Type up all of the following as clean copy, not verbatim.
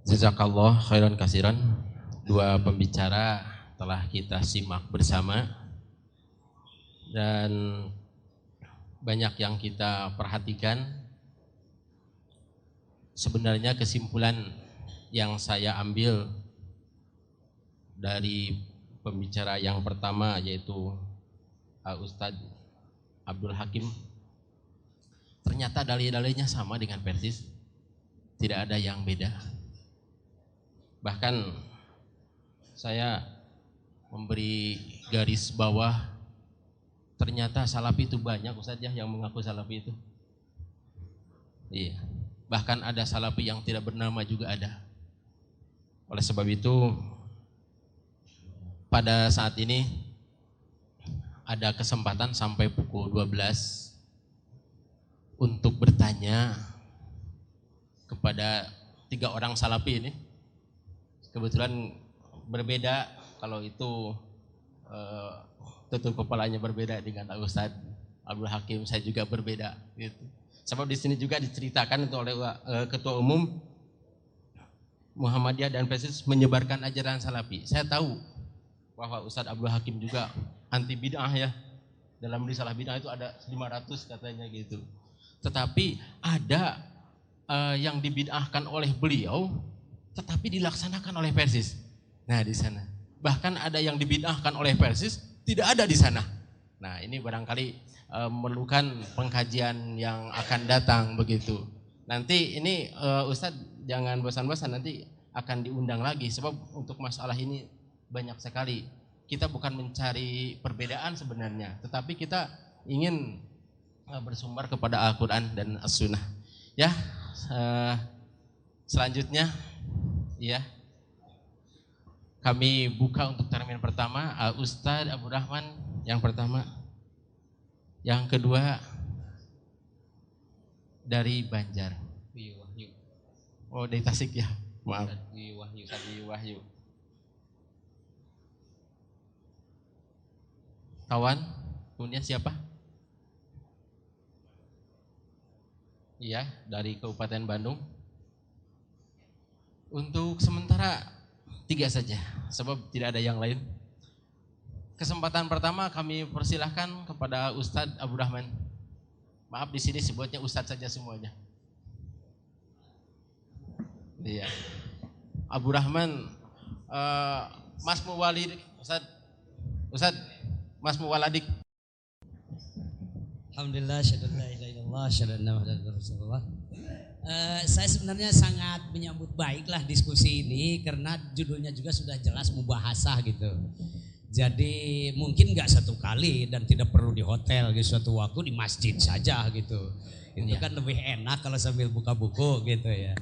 Jazakallah khairan kasiran. Dua pembicara telah kita simak bersama dan banyak yang kita perhatikan. Sebenarnya kesimpulan yang saya ambil dari pembicara yang pertama yaitu Ustadz Abdul Hakim, ternyata dalil-dalilnya sama dengan Persis, tidak ada yang beda. Bahkan saya memberi garis bawah, ternyata Salafi itu banyak Ustadz ya yang mengaku Salafi itu. Iya. Bahkan ada Salafi yang tidak bernama juga ada. Oleh sebab itu pada saat ini ada kesempatan sampai pukul 12 untuk bertanya kepada 3 orang Salafi ini. Kebetulan berbeda, kalau itu tutup kepalanya berbeda dengan Ustadz Abdul Hakim, saya juga berbeda gitu. Sebab di sini juga diceritakan itu oleh Ketua Umum Muhammadiyah dan Persis menyebarkan ajaran Salafi. Saya tahu bahwa Ustadz Abdul Hakim juga anti bid'ah ya. Dalam risalah bid'ah itu ada 500 katanya gitu. Tetapi ada yang dibid'ahkan oleh beliau tetapi dilaksanakan oleh Persis. Nah, di sana. Bahkan ada yang dibid'ahkan oleh Persis tidak ada di sana. Nah, ini barangkali memerlukan pengkajian yang akan datang begitu. Nanti ini Ustadz jangan bosan-bosan, nanti akan diundang lagi sebab untuk masalah ini banyak sekali. Kita bukan mencari perbedaan sebenarnya, tetapi kita ingin bersumber kepada Al-Quran dan As-Sunnah. Ya, selanjutnya ya, kami buka untuk termin pertama Ustadz Abu Rahman yang pertama, yang kedua dari Banjar. Wahyu. Oh, dari Tasik ya, maaf. Wahyu. Kawan, kemudian siapa? Iya, dari Kabupaten Bandung. Untuk sementara 3 saja, sebab tidak ada yang lain. Kesempatan pertama kami persilahkan kepada Ustadz Abu Rahman. Maaf di sini sebutnya Ustadz saja semuanya. Iya. Abu Rahman, Mas Muwalid, Ustadz Mas Muwaladik. Alhamdulillah, syahadu la ilaha illallah, syahadu anna Muhammadar Rasulullah. Saya sebenarnya sangat menyambut baiklah diskusi ini karena judulnya juga sudah jelas mubahasah gitu. Jadi mungkin nggak satu kali dan tidak perlu di hotel gitu, suatu waktu di masjid saja gitu. Itu kan lebih enak kalau sambil buka buku gitu ya.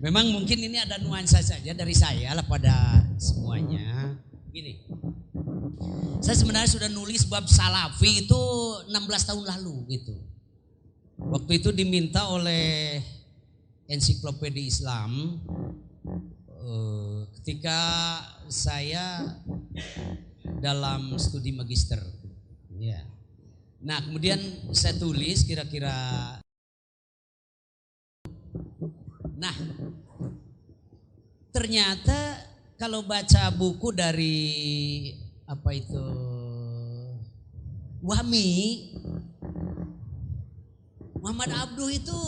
Memang mungkin ini ada nuansa saja dari saya lah pada semuanya. Gini, saya sebenarnya sudah nulis bab Salafi itu 16 tahun lalu gitu. Waktu itu diminta oleh Ensiklopedia Islam ketika saya dalam studi magister. Ya. Nah, kemudian saya tulis kira-kira. Nah, ternyata kalau baca buku dari apa itu Wahmi, Muhammad Abduh itu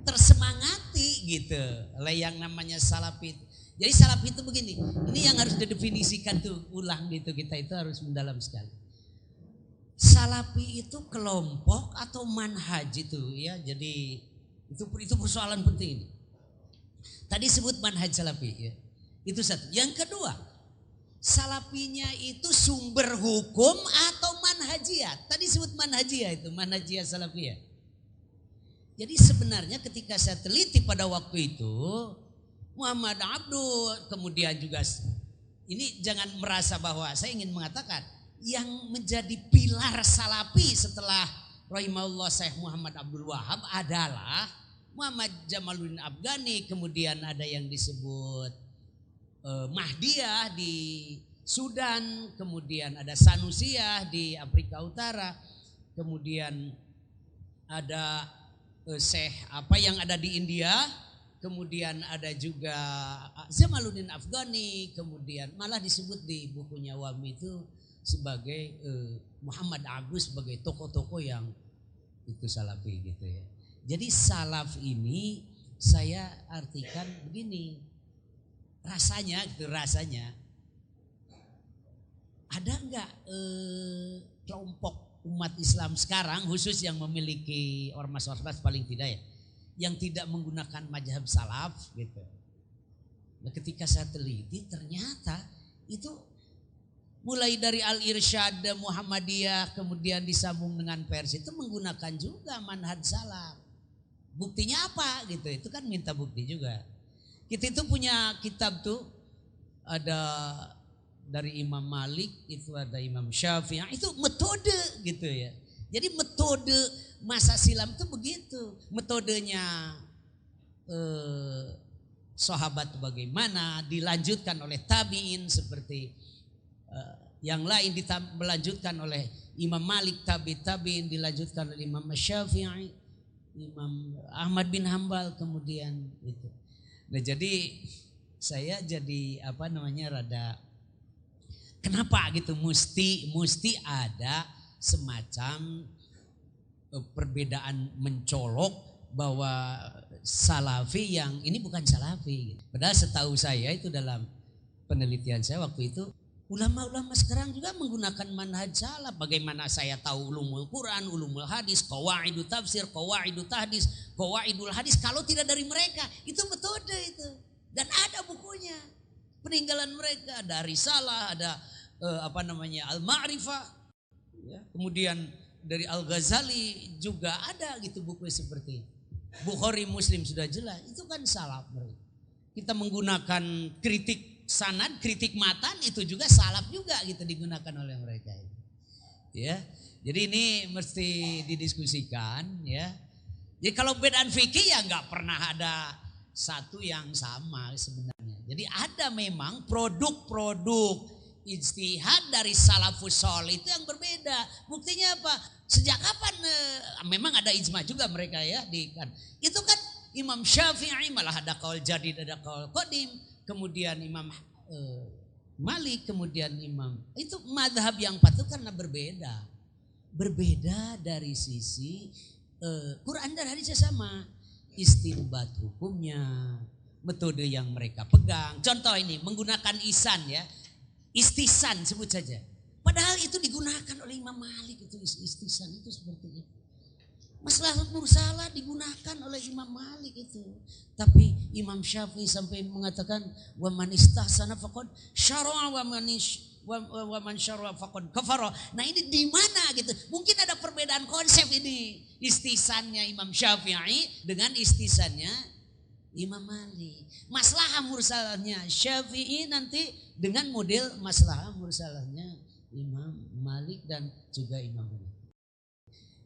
tersemangati gitu oleh yang namanya Salafi. Jadi Salafi itu begini, ini yang harus didefinisikan tuh ulang gitu, kita itu harus mendalam sekali. Salafi itu kelompok atau manhaj itu ya, jadi itu persoalan penting ini. Tadi sebut manhaj Salafi ya. Itu satu. Yang kedua, Salafinya itu sumber hukum atau manhajiyah. Tadi sebut manhajiyah itu, manhajiyah Salafiyah. Jadi sebenarnya ketika saya teliti pada waktu itu, Muhammad Abduh, kemudian juga ini jangan merasa bahwa saya ingin mengatakan yang menjadi pilar Salafi setelah rahimahullah Syekh Muhammad Abdul Wahab adalah Muhammad Jamaluddin Afghani, kemudian ada yang disebut Mahdiyah di Sudan, kemudian ada Sanusiyah di Afrika Utara, kemudian ada Syekh apa yang ada di India, kemudian ada juga Jamaluddin Afghani, kemudian malah disebut di bukunya Wami itu sebagai Muhammad Agus sebagai tokoh-tokoh yang itu salafi gitu ya. Jadi salaf ini saya artikan begini, rasanya gitu, rasanya ada enggak kelompok umat Islam sekarang khusus yang memiliki ormas-ormas paling tidak ya, yang tidak menggunakan mazhab salaf gitu. Nah, ketika saya teliti ternyata itu mulai dari Al-Irsyad Muhammadiyah kemudian disambung dengan Pers itu menggunakan juga manhaj salaf. Buktinya apa gitu, itu kan minta bukti juga. Kita itu punya kitab tuh ada dari Imam Malik, itu ada Imam Syafi'i, itu metode gitu ya. Jadi metode masa silam itu begitu. Metodenya sahabat bagaimana, dilanjutkan oleh tabi'in seperti yang lain, dilanjutkan oleh Imam Malik, tabi'in, dilanjutkan oleh Imam Syafi'i, Imam Ahmad bin Hambal kemudian itu. Nah jadi saya jadi rada kenapa gitu mesti ada semacam perbedaan mencolok bahwa salafi yang ini bukan salafi. Padahal setahu saya itu dalam penelitian saya waktu itu ulama-ulama sekarang juga menggunakan manhaj salaf. Bagaimana saya tahu ulumul Quran, ulumul hadis, qawaidut tafsir, qawaidut tahdis, qawaidul hadis kalau tidak dari mereka. Itu metode itu. Dan ada bukunya. Peninggalan mereka ada risalah, ada Al-Ma'rifah. Ya. Kemudian dari Al-Ghazali juga ada gitu buku seperti itu. Bukhari Muslim sudah jelas. Itu kan salaf mereka. Kita menggunakan kritik sanad, kritik matan itu juga salaf juga gitu digunakan oleh mereka. Ya. Jadi ini mesti didiskusikan ya. Jadi kalau bedaan fikih ya nggak pernah ada satu yang sama sebenarnya. Jadi ada memang produk-produk ijtihad dari salafus sholih itu yang berbeda. Buktinya apa? Sejak kapan memang ada ijma juga mereka ya itu kan Imam Syafi'i malah ada qaul jadid, ada qaul qadim, kemudian Imam Malik, kemudian Imam itu mazhab yang patuh karena berbeda dari sisi Quran dan hadisnya sama, istinbat hukumnya, metode yang mereka pegang. Contoh ini menggunakan isan ya, istisan sebut saja. Padahal itu digunakan oleh Imam Malik itu istisan itu seperti itu. Maslahat mursalah digunakan oleh Imam Malik itu. Tapi Imam Syafi'i sampai mengatakan wa man istahsana faqad syara'a wa man syara'a faqad kafara. Nah ini di mana gitu? Mungkin ada perbedaan konsep ini. Istisannya Imam Syafi'i dengan istisannya Imam Malik. Maslahah mursalahnya Syafi'i nanti dengan model maslahah mursalahnya Imam Malik dan juga Imam Malik.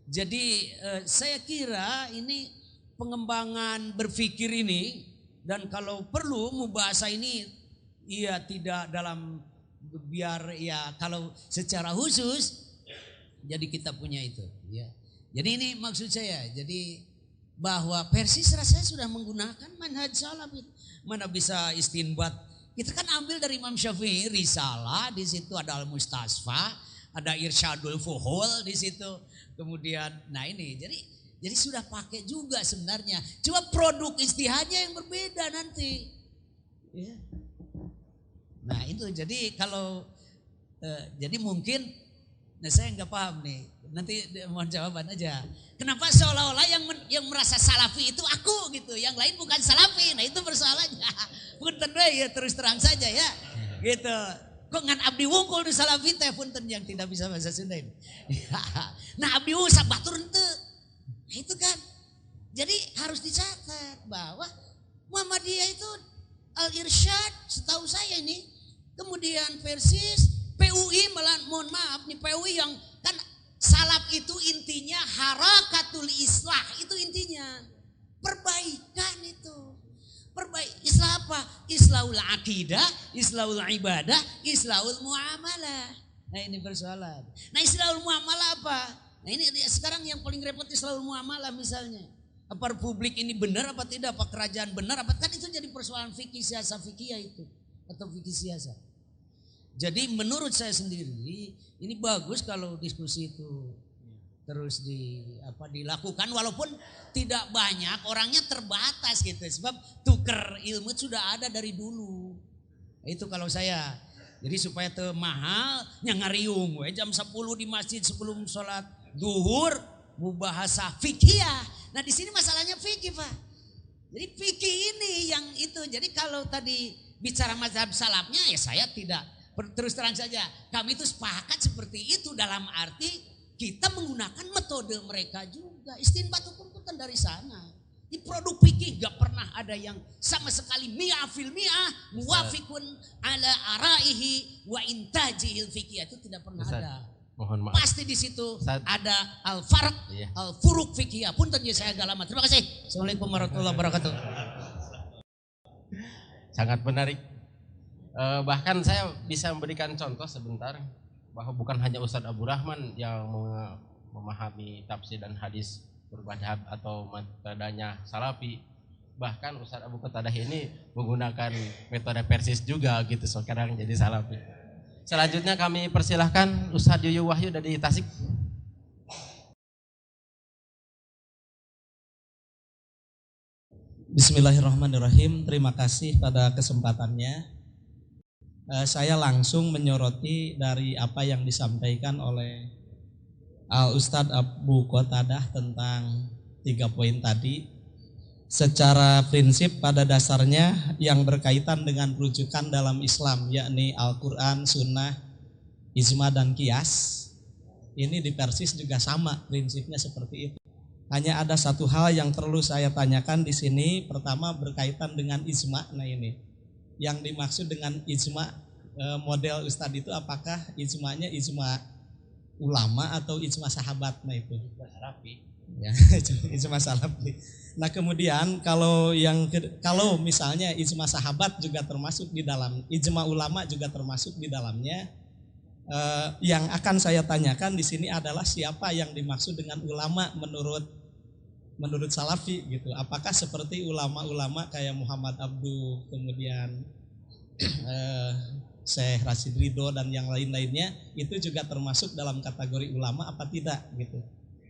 Jadi saya kira ini pengembangan berpikir ini, dan kalau perlu mubahasa ini ya tidak dalam biar ya kalau secara khusus jadi kita punya itu ya. Jadi ini maksud saya, jadi bahwa Persis rasanya sudah menggunakan manhaj salaf itu. Mana bisa istinbat? Kita kan ambil dari Imam Syafi'i risalah, di situ ada Al-Mustasfa, ada Irsyadul Fuhul di situ. Kemudian nah ini jadi sudah pakai juga sebenarnya. Cuma produk istihadnya yang berbeda nanti. Ya. Nah itu jadi kalau jadi mungkin saya nggak paham nih. Nanti mohon jawaban aja. Kenapa seolah-olah yang merasa salafi itu aku gitu, yang lain bukan salafi. Nah itu persoalannya. Punten ya terus terang saja ya. Gitu. Kok ngan abdi wungkul di salafi teh punten yang tidak bisa bahasa Sunda ini. Nah abdi wungkul sabatur henteu. Nah itu kan. Jadi harus dicatat bahwa Muhammadiyah itu Al-Irsyad setahu saya ini. Kemudian Persis, PUI malah mohon maaf nih PUI yang kan salaf itu intinya harakatul islah, itu intinya perbaikan itu. Islah apa? Islahul akidah, islahul ibadah, islahul muamalah. Nah ini persoalan. Nah islahul muamalah apa? Nah ini sekarang yang paling repot islahul muamalah misalnya. Apa republik ini benar apa tidak, apa kerajaan benar apa, kan itu jadi persoalan fikih siasa fikih itu atau fikih siasa. Jadi menurut saya sendiri ini bagus kalau diskusi itu terus dilakukan walaupun tidak banyak, orangnya terbatas gitu, sebab tuker ilmu sudah ada dari dulu. Itu kalau saya. Jadi supaya mahal nyangariung we jam 10 di masjid sebelum sholat duhur mubahasa fikih. Nah di sini masalahnya fikih, Pak. Jadi fikih ini yang itu. Jadi kalau tadi bicara mazhab salafnya ya saya tidak, terus terang saja kami itu sepakat seperti itu dalam arti kita menggunakan metode mereka juga. Istinbat hukum itu kan dari sana. Di produk fikih gak pernah ada yang sama sekali mi'ah fil mi'ah muwafiqun ala araihi wa intajihil fikih, itu tidak pernah ada. Mohon maaf. Pasti di situ ada al-farq, al-furuq fikih. Punten ya saya agak lama. Terima kasih. Assalamualaikum warahmatullahi wabarakatuh. Sangat menarik. Bahkan saya bisa memberikan contoh sebentar bahwa bukan hanya Ustadz Abu Rahman yang memahami tafsir dan hadis bermadhab atau metodenya salafi, bahkan Ustadz Abu Qatadah ini menggunakan metode persis juga gitu, sekarang jadi salafi. Selanjutnya kami persilahkan Ustadz Yuyu Wahyu dari Tasik. Bismillahirrahmanirrahim. Terima kasih pada kesempatannya. Saya langsung menyoroti dari apa yang disampaikan oleh Ustadz Abu Qatadah tentang 3 poin tadi. Secara prinsip pada dasarnya yang berkaitan dengan rujukan dalam Islam, yakni Al-Quran, Sunnah, Ijma dan Qiyas, ini di persis juga sama prinsipnya seperti itu. Hanya ada satu hal yang perlu saya tanyakan di sini. Pertama berkaitan dengan ijma. Nah ini yang dimaksud dengan ijma model Ustadz itu, apakah ijmanya ijma ulama atau ijma sahabat? Nah itu ya, ijma salafi. Nah kemudian kalau misalnya ijma sahabat juga termasuk di dalam, ijma ulama juga termasuk di dalamnya. Yang akan saya tanyakan di sini adalah siapa yang dimaksud dengan ulama menurut salafi gitu. Apakah seperti ulama-ulama kayak Muhammad Abduh, kemudian Syekh Rashid Ridho dan yang lain-lainnya, itu juga termasuk dalam kategori ulama apa tidak gitu.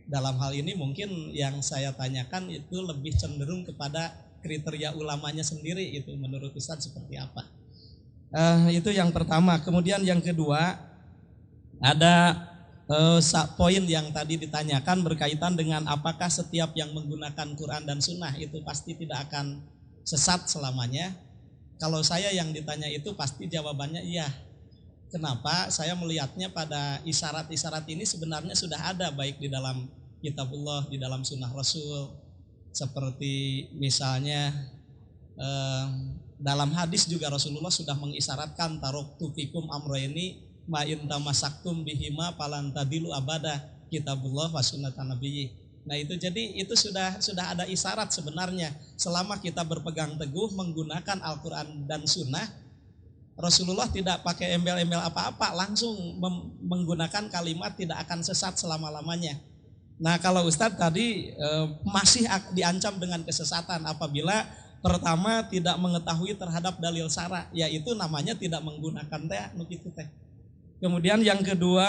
Dalam hal ini mungkin yang saya tanyakan itu lebih cenderung kepada kriteria ulamanya sendiri, itu menurut Ustadz seperti apa. Itu yang pertama. Kemudian yang kedua, ada poin yang tadi ditanyakan berkaitan dengan apakah setiap yang menggunakan Quran dan Sunnah itu pasti tidak akan sesat selamanya. Kalau saya yang ditanya itu pasti jawabannya iya. Kenapa? Saya melihatnya pada isyarat-isyarat ini sebenarnya sudah ada baik di dalam kitabullah, di dalam sunnah Rasul. Seperti misalnya dalam hadis juga Rasulullah sudah mengisyaratkan taraktu fikum amrayni ma in tamasaktum bihima falan tadilu abada, kitabullah wa sunnatan nabiyyi. Nah itu jadi itu sudah ada isyarat sebenarnya, selama kita berpegang teguh menggunakan Al-Qur'an dan Sunnah, Rasulullah tidak pakai embel-embel apa-apa, langsung menggunakan kalimat tidak akan sesat selama-lamanya. Nah kalau Ustadz tadi masih diancam dengan kesesatan apabila pertama tidak mengetahui terhadap dalil syara, yaitu namanya tidak menggunakan teh. Kemudian yang kedua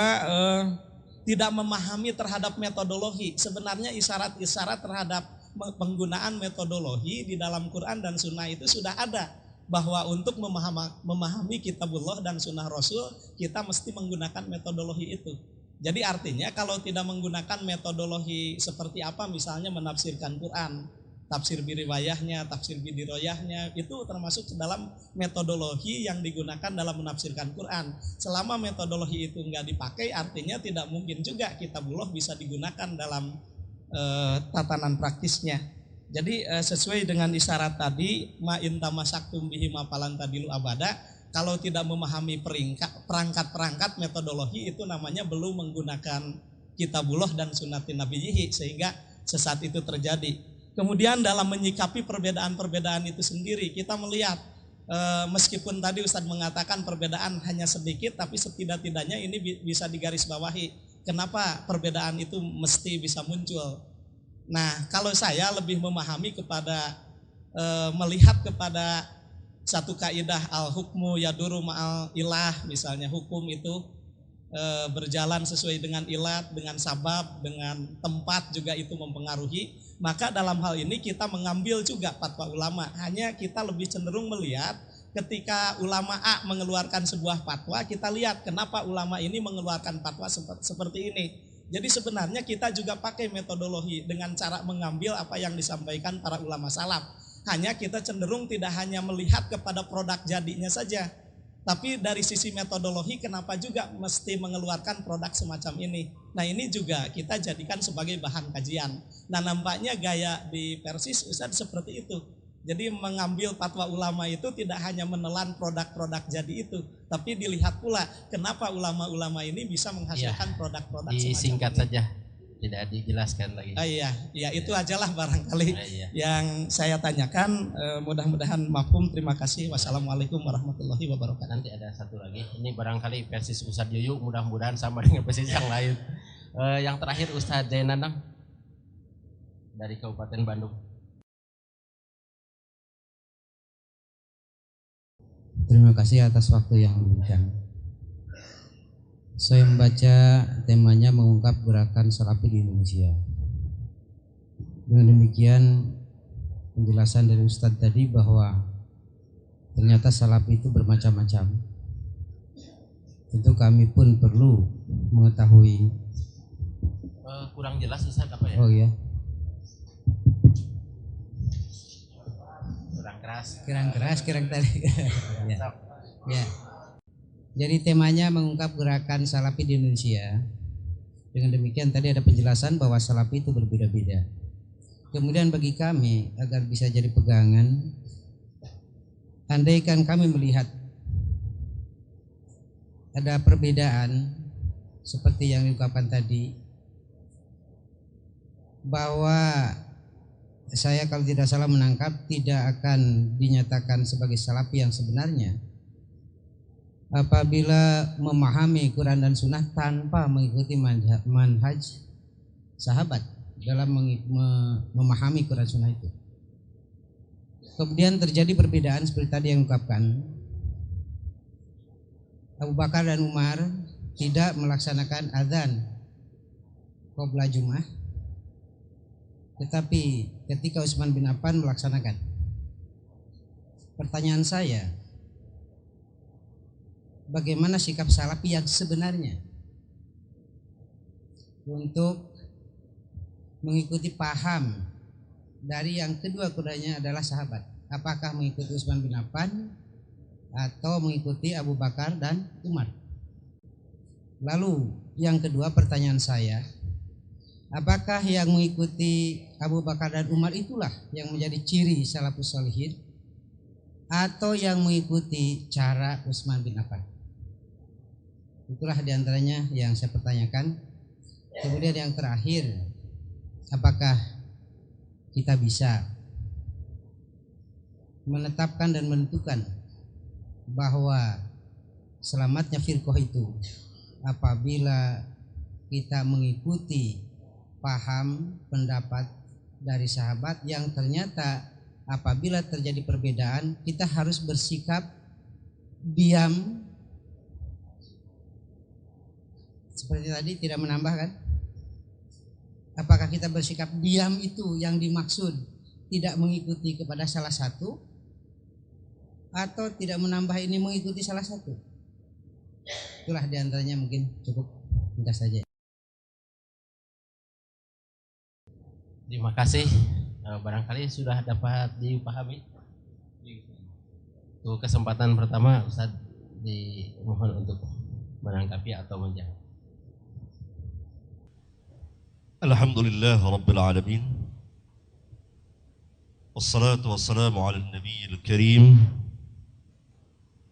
tidak memahami terhadap metodologi. Sebenarnya isyarat-isyarat terhadap penggunaan metodologi di dalam Quran dan Sunnah itu sudah ada, bahwa untuk memahami kitabullah dan Sunnah Rasul kita mesti menggunakan metodologi itu. Jadi artinya kalau tidak menggunakan metodologi seperti apa, misalnya menafsirkan Quran, tafsir biriwayahnya, tafsir bidiroyahnya, itu termasuk dalam metodologi yang digunakan dalam menafsirkan Quran. Selama metodologi itu enggak dipakai, artinya tidak mungkin juga kitabullah bisa digunakan dalam tatanan praktisnya. Jadi sesuai dengan isyarat tadi, ma in tamasaktum bihi ma falan tadilu abada, kalau tidak memahami perangkat-perangkat metodologi itu namanya belum menggunakan kitabullah dan sunnatin nabiyhi, sehingga sesat itu terjadi. Kemudian dalam menyikapi perbedaan-perbedaan itu sendiri, kita melihat meskipun tadi Ustadz mengatakan perbedaan hanya sedikit, tapi setidak-tidaknya ini bisa digarisbawahi. Kenapa perbedaan itu mesti bisa muncul? Nah, kalau saya lebih memahami kepada melihat kepada satu kaidah al-hukmu yaduru ma'al ilah, misalnya hukum itu berjalan sesuai dengan ilat, dengan sabab, dengan tempat juga itu mempengaruhi. Maka dalam hal ini kita mengambil juga fatwa ulama. Hanya kita lebih cenderung melihat ketika ulama A mengeluarkan sebuah fatwa, kita lihat kenapa ulama ini mengeluarkan fatwa seperti ini. Jadi sebenarnya kita juga pakai metodologi dengan cara mengambil apa yang disampaikan para ulama salaf. Hanya kita cenderung tidak hanya melihat kepada produk jadinya saja, tapi dari sisi metodologi kenapa juga mesti mengeluarkan produk semacam ini. Nah ini juga kita jadikan sebagai bahan kajian. Nah nampaknya gaya di Persis Ustadz seperti itu. Jadi mengambil fatwa ulama itu tidak hanya menelan produk-produk jadi itu, tapi dilihat pula kenapa ulama-ulama ini bisa menghasilkan produk-produk semacam ini. Disingkat saja, tidak dijelaskan lagi. Iya, itu ajalah barangkali yang saya tanyakan. Mudah-mudahan mafhum. Terima kasih. Wassalamualaikum warahmatullahi wabarakatuh. Nanti ada satu lagi. Ini barangkali Persis Ustadz Yuyu, mudah-mudahan sama dengan Persis yang lain. Yang terakhir Ustadz Zainanang dari Kabupaten Bandung. Terima kasih atas waktu yang diberikan. Saya membaca temanya mengungkap gerakan salafi di Indonesia. Dengan demikian penjelasan dari Ustadz tadi bahwa ternyata salafi itu bermacam-macam. Tentu kami pun perlu mengetahui. Kurang jelas Ustadz apa ya? Oh ya. Kurang keras tadi. Ya. Jadi temanya mengungkap gerakan salafi di Indonesia. Dengan demikian tadi ada penjelasan bahwa salafi itu berbeda-beda. Kemudian bagi kami agar bisa jadi pegangan, andaikan kami melihat ada perbedaan seperti yang diungkapkan tadi, bahwa saya kalau tidak salah menangkap tidak akan dinyatakan sebagai salafi yang sebenarnya apabila memahami Quran dan Sunnah tanpa mengikuti manhaj sahabat dalam memahami Quran Sunnah itu. Kemudian terjadi perbedaan seperti tadi yang diungkapkan. Abu Bakar dan Umar tidak melaksanakan azan qabla Jum'ah, tetapi ketika Utsman bin Affan melaksanakan. Pertanyaan saya, bagaimana sikap salafi yang sebenarnya untuk mengikuti paham dari yang kedua keduanya adalah sahabat? Apakah mengikuti Utsman bin Affan atau mengikuti Abu Bakar dan Umar? Lalu yang kedua pertanyaan saya, apakah yang mengikuti Abu Bakar dan Umar itulah yang menjadi ciri salafus shalihin atau yang mengikuti cara Utsman bin Affan? Itulah diantaranya yang saya pertanyakan. Kemudian yang terakhir, apakah kita bisa menetapkan dan menentukan bahwa selamatnya firqah itu apabila kita mengikuti paham pendapat dari sahabat yang ternyata apabila terjadi perbedaan kita harus bersikap diam seperti tadi, tidak menambahkan? Apakah kita bersikap diam itu yang dimaksud tidak mengikuti kepada salah satu atau tidak menambah ini mengikuti salah satu? Itulah diantaranya, mungkin cukup mudah saja. Terima kasih. Barangkali sudah dapat dipahami. Untuk kesempatan pertama Ustadz dimohon untuk menanggapi atau menjawab. Alhamdulillah Rabbil Alamin. Wassalatu wassalamu ala nabiyil karim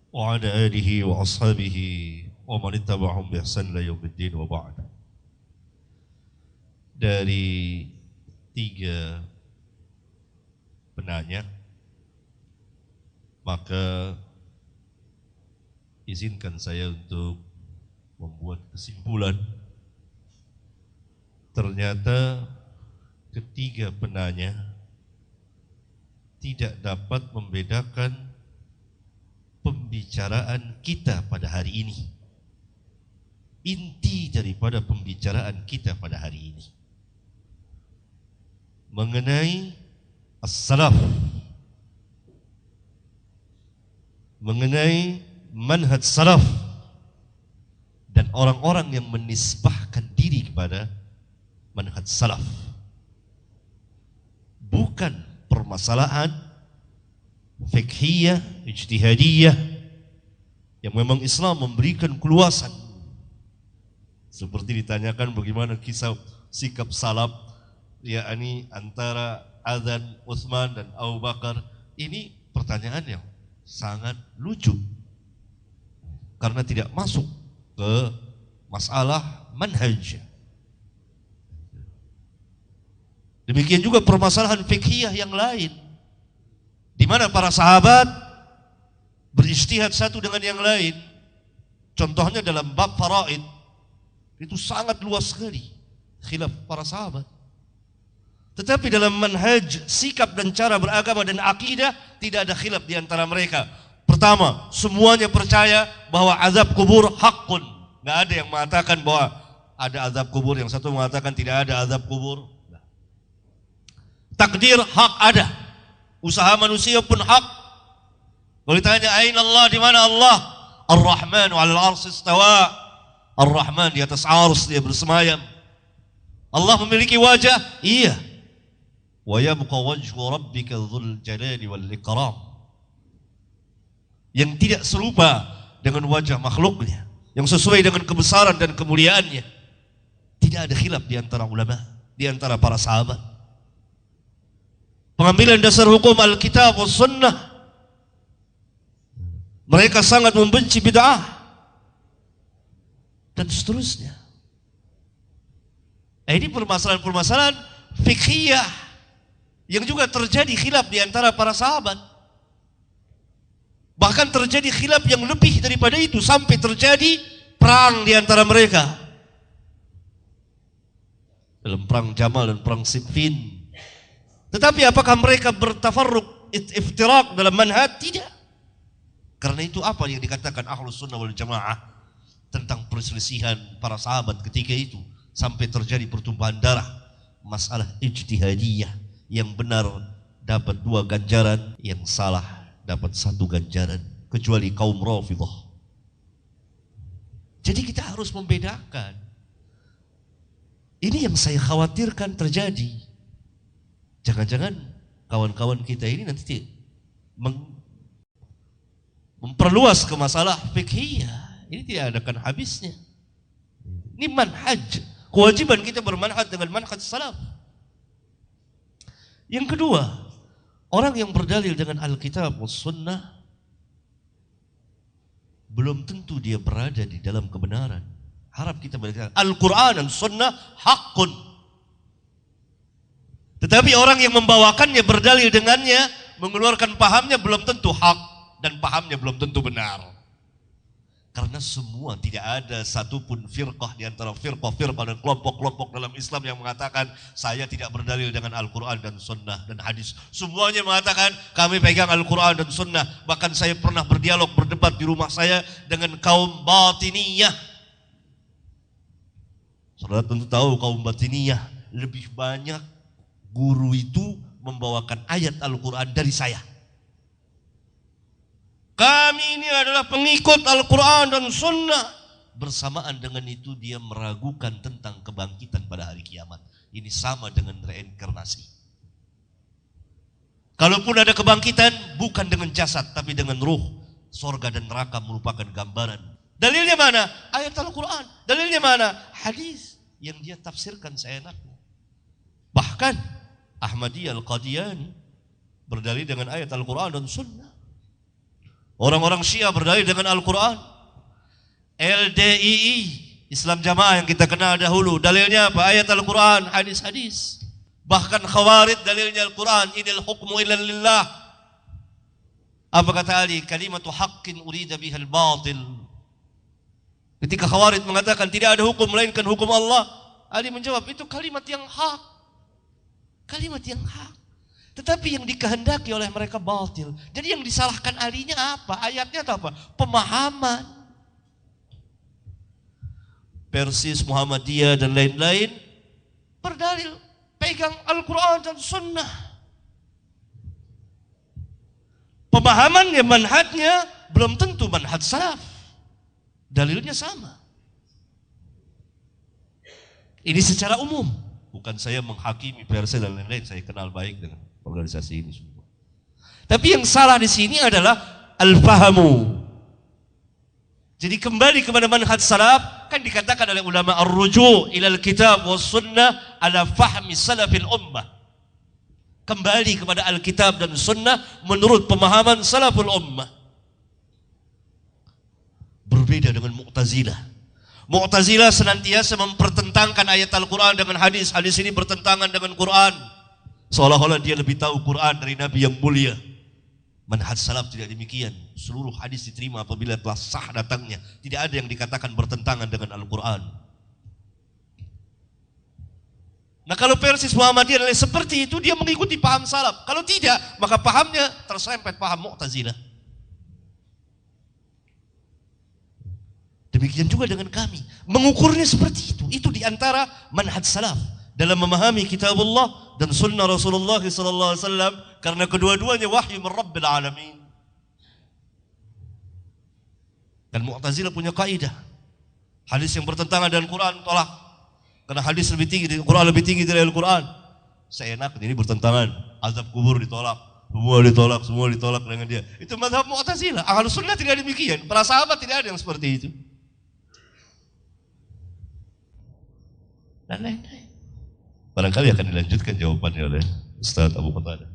wa ala alihi wa ashabihi wa man ittaba'ahum bi ihsan ila yaumiddin wa ba'd. Dari tiga penanya, maka izinkan saya untuk membuat kesimpulan. Ternyata ketiga penanya tidak dapat membedakan pembicaraan kita pada hari ini. Inti daripada pembicaraan kita pada hari ini mengenai as-salaf, mengenai manhaj salaf dan orang-orang yang menisbahkan diri kepada manhaj salaf. Bukan permasalahan fiqhiyah, ijtihadiyah yang memang Islam memberikan keluasan. Seperti ditanyakan bagaimana kisah sikap salaf, yakni antara azan Utsman dan Abu Bakar. Ini pertanyaan yang sangat lucu karena tidak masuk ke masalah manhaj. Demikian juga permasalahan fiqhiyah yang lain, di mana para sahabat berijtihad satu dengan yang lain. Contohnya dalam bab faraid, itu sangat luas sekali khilaf para sahabat. Tetapi dalam manhaj, sikap dan cara beragama dan akidah tidak ada khilaf di antara mereka. Pertama, semuanya percaya bahwa azab kubur hakun. Nggak ada yang mengatakan bahwa ada azab kubur, yang satu mengatakan tidak ada azab kubur. Takdir hak ada, usaha manusia pun hak. Kalau ditanya aina Allah, di mana Allah? Ar-Rahmanu 'alal 'arsy istawa. Ar-Rahman di atas ars dia bersemayam. Allah memiliki wajah? Iya. Wa yabqa wajhu rabbika dzul jalali wal ikram. Yang tidak serupa dengan wajah makhluknya, yang sesuai dengan kebesaran dan kemuliaannya. Tidak ada khilaf di antara ulama, di antara para sahabat. Pengambilan dasar hukum Alkitab was Sunnah, mereka sangat membenci bid'ah dan seterusnya. Ini permasalahan-permasalahan fiqhiyah yang juga terjadi khilaf di antara para sahabat. Bahkan terjadi khilaf yang lebih daripada itu, sampai terjadi perang di antara mereka. Dalam perang Jamal dan perang Siffin. Tetapi apakah mereka bertafarruq, iftiraq dalam manhaj? Tidak. Karena itu apa yang dikatakan Ahlus Sunnah wal Jamaah tentang perselisihan para sahabat ketika itu, sampai terjadi pertumpahan darah. Masalah ijtihadiyah, yang benar dapat 2 ganjaran, yang salah dapat 1 ganjaran, kecuali kaum Rafidhah. Jadi kita harus membedakan. Ini yang saya khawatirkan terjadi. Jangan-jangan kawan-kawan kita ini nanti memperluas ke masalah fiqhiyah. Ini tidak adakan habisnya. Ini manhaj. Kewajiban kita bermanhaj dengan manhaj salaf. Yang kedua, orang yang berdalil dengan Alkitab was Sunnah belum tentu dia berada di dalam kebenaran. Harap kita berkata Al-Quran dan Sunnah hakun. Tetapi orang yang membawakannya, berdalil dengannya, mengeluarkan pahamnya, belum tentu hak dan pahamnya belum tentu benar. Karena semua, tidak ada satupun firqah di antara firqah dan kelompok-kelompok dalam Islam yang mengatakan saya tidak berdalil dengan Al-Quran dan Sunnah dan hadis. Semuanya mengatakan kami pegang Al-Quran dan Sunnah. Bahkan saya pernah berdialog, berdebat di rumah saya dengan kaum Batiniyah. Saudara tentu tahu kaum Batiniyah lebih banyak guru itu membawakan ayat Al-Quran dari saya. Kami ini adalah pengikut Al-Quran dan Sunnah. Bersamaan dengan itu dia meragukan tentang kebangkitan pada hari kiamat. Ini sama dengan reinkarnasi. Kalaupun ada kebangkitan, bukan dengan jasad tapi dengan ruh. Sorga dan neraka merupakan gambaran. Dalilnya mana? Ayat Al-Quran. Dalilnya mana? Hadis yang dia tafsirkan seenaknya. Bahkan Ahmadiyah Al-Qadiani berdalil dengan ayat Al-Quran dan Sunnah. Orang-orang Syiah berdalil dengan Al-Quran. LDII, Islam Jamaah yang kita kenal dahulu, dalilnya apa? Ayat Al-Quran, hadis-hadis. Bahkan Khawarij dalilnya Al-Quran, inil hukmu illa lillah. Apa kata Ali? Kalimatu haqqin urida bihal batil. Ketika Khawarij mengatakan tidak ada hukum melainkan hukum Allah, Ali menjawab itu kalimat yang hak. Kalimat yang hak. Tetapi yang dikehendaki oleh mereka batil. Jadi yang disalahkan ahlinya apa? Ayatnya atau apa? Pemahaman. Persis, Muhammadiyah dan lain-lain berdalil pegang Al-Quran dan Sunnah. Pemahamannya, manhajnya belum tentu manhaj salaf. Dalilnya sama. Ini secara umum. Bukan saya menghakimi Persis dan lain-lain. Saya kenal baik dengan organisasi ini semua. Tapi yang salah di sini adalah al-fahamu. Jadi kembali kepada manhaj salaf, kan dikatakan oleh ulama ar-ruju' ilal kitab was sunnah ala fahmi salafil ummah. Kembali kepada Alkitab dan Sunnah menurut pemahaman salaful ummah. Berbeda dengan Mu'tazilah. Mu'tazilah senantiasa mempertentangkan ayat Al-Quran dengan hadis. Hadis ini bertentangan dengan Quran. Seolah-olah dia lebih tahu Quran dari Nabi yang mulia. Manhaj salaf tidak demikian. Seluruh hadis diterima apabila telah sah datangnya. Tidak ada yang dikatakan bertentangan dengan Al-Quran. Nah kalau Persis Muhammadiyah seperti itu, dia mengikuti paham salaf. Kalau tidak, maka pahamnya tersempet paham Mu'tazilah. Demikian juga dengan kami. Mengukurnya seperti itu. Itu diantara manhaj salaf. Dalam memahami kitabullah dan sunnah Rasulullah SAW. Karena kedua-duanya wahyu min Rabbil Alamin. Dan Mu'tazilah punya kaidah. Hadis yang bertentangan dengan Quran, tolak. Karena hadis lebih tinggi, Quran lebih tinggi dari Al-Quran. Seenak, ini bertentangan. Azab kubur ditolak. Semua ditolak dengan dia. Itu mazhab Mu'tazilah. Ahlus Sunnah tidak demikian. Para sahabat tidak ada yang seperti itu. Dan lain-lain. Barangkali akan dilanjutkan jawabannya oleh Ustaz Abu Qatadah.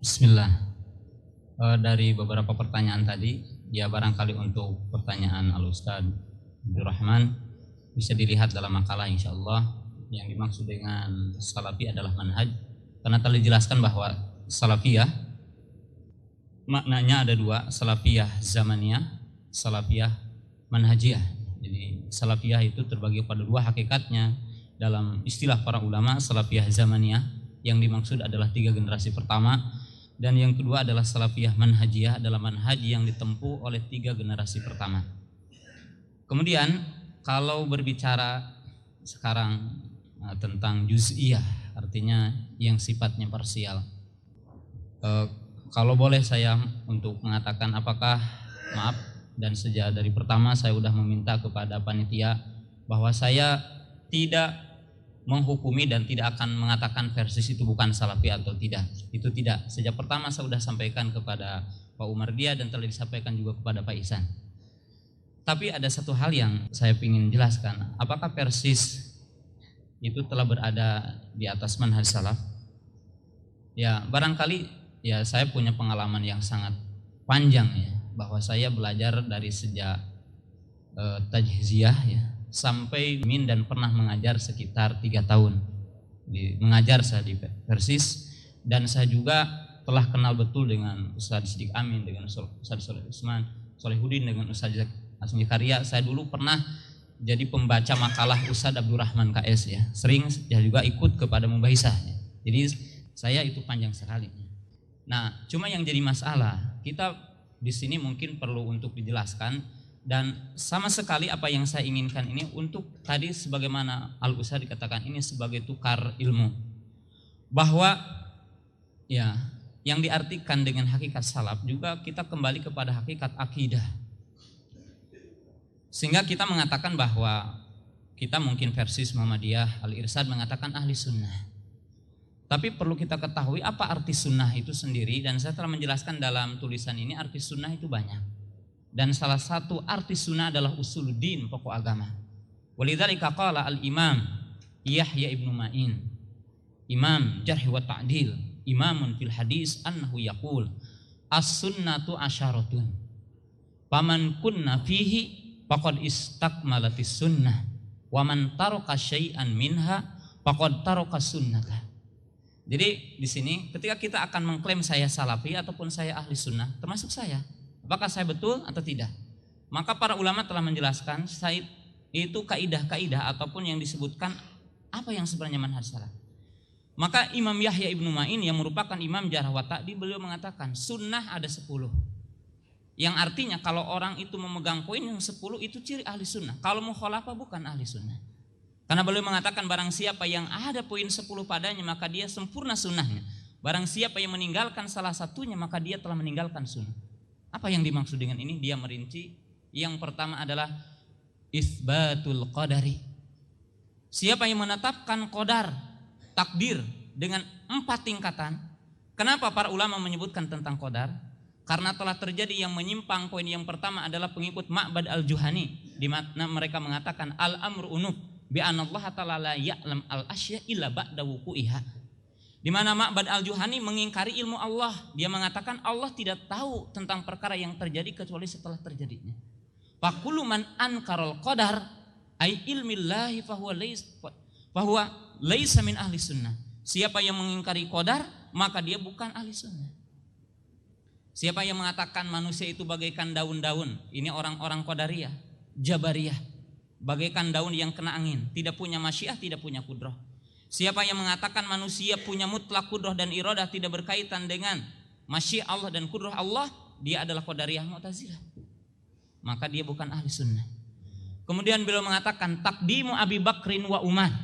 Bismillah. Dari beberapa pertanyaan tadi, ya barangkali untuk pertanyaan Al-Ustaz Abdurrahman bisa dilihat dalam makalah insyaallah. Yang dimaksud dengan salafi adalah manhaj, karena telah dijelaskan bahwa salafiyah maknanya ada dua, salafiyah zamaniyah, salafiyah manhajiyah. Jadi salafiyah itu terbagi pada dua hakikatnya. Dalam istilah para ulama, salafiyah zamaniyah yang dimaksud adalah 3 generasi pertama, dan yang kedua adalah salafiyah manhajiyah, adalah manhaj yang ditempuh oleh 3 generasi pertama. Kemudian kalau berbicara sekarang tentang juz'iyah, artinya yang sifatnya parsial, kalau boleh saya untuk mengatakan apakah, maaf, dan sejak dari pertama saya sudah meminta kepada panitia bahwa saya tidak menghukumi dan tidak akan mengatakan Persis itu bukan salafi atau tidak. Itu tidak. Sejak pertama saya sudah sampaikan kepada Pak Umar Dia dan telah disampaikan juga kepada Pak Ihsan. Tapi ada satu hal yang saya ingin jelaskan. Apakah Persis itu telah berada di atas manhaj salaf? Ya, barangkali ya saya punya pengalaman yang sangat panjang ya, bahwa saya belajar dari sejak tajhiziyah ya, sampai min dan pernah mengajar sekitar 3 tahun. Mengajar saya di Persis, dan saya juga telah kenal betul dengan Ustaz Siddiq Amin, dengan Ustaz Soleh Usman, Solehudin, dengan Ustaz Asmi Karya. Saya dulu pernah jadi pembaca makalah Ustaz Abdurrahman KS ya. Sering ya juga ikut kepada mubahisah ya. Jadi saya itu panjang sekali. Nah, cuma yang jadi masalah, kita di sini mungkin perlu untuk dijelaskan, dan sama sekali apa yang saya inginkan ini untuk tadi sebagaimana Al-Ustaz dikatakan ini sebagai tukar ilmu, bahwa ya yang diartikan dengan hakikat salaf juga kita kembali kepada hakikat akidah. Sehingga kita mengatakan bahwa kita mungkin Persis Muhammadiyah, Al-Irsyad mengatakan ahli sunnah. Tapi perlu kita ketahui apa arti sunnah itu sendiri, dan saya telah menjelaskan dalam tulisan ini arti sunnah itu banyak. Dan salah satu arti sunnah adalah usuluddin, pokok agama. Walidzalika qala al-Imam Yahya ibnu Ma'in, Imam Jarh wa Ta'dil, imamun fil hadis, annahu yaqul as-sunnatu asyaratun. Faman kunna fihi faqad istakmalatis sunnah, wa man taraka syai'an minha faqad taraka sunnata. Jadi di sini ketika kita akan mengklaim saya salafi ataupun saya ahli sunnah, termasuk saya, apakah saya betul atau tidak? Maka para ulama telah menjelaskan saya itu kaidah-kaidah ataupun yang disebutkan Apa yang sebenarnya manhaj salaf? Maka Imam Yahya Ibnu Ma'in yang merupakan imam jarh wa ta'dil, beliau mengatakan sunnah ada 10. Yang artinya kalau orang itu memegang poin yang 10 itu ciri ahli sunnah. Kalau mukhalafah bukan ahli sunnah. Karena beliau mengatakan barang siapa yang ada poin 10 padanya maka dia sempurna sunnahnya. Barang siapa yang meninggalkan salah satunya maka dia telah meninggalkan sunnah. Apa yang dimaksud dengan ini? Dia merinci. Yang pertama adalah isbatul qadari. Siapa yang menetapkan qadar, takdir dengan 4 tingkatan. Kenapa para ulama menyebutkan tentang qadar? Karena telah terjadi yang menyimpang. Poin yang pertama adalah pengikut Ma'bad al-Juhani, di mana mereka mengatakan al-amru unuf bi anallaha ta'ala la ya'lam al-asya illa ba'da wuqu'iha. Di mana Ma'bad al-Juhani mengingkari ilmu Allah. Dia mengatakan Allah tidak tahu tentang perkara yang terjadi kecuali setelah terjadinya. Faqulu man ankaral qadar ay ilmillahi fahuwa laisa min ahli sunnah. Siapa yang mengingkari qadar maka dia bukan ahli sunnah. Siapa yang mengatakan manusia itu bagaikan daun-daun, ini orang-orang qadariyah, jabariyah, bagaikan daun yang kena angin, tidak punya masyiah, tidak punya kudrah. Siapa yang mengatakan manusia punya mutlak kudrah dan iradah, tidak berkaitan dengan masyiah Allah dan kudrah Allah, dia adalah qadariyah mu'tazilah. Maka dia bukan ahli sunnah. Kemudian beliau mengatakan takdimu Abi Bakrin wa Umar,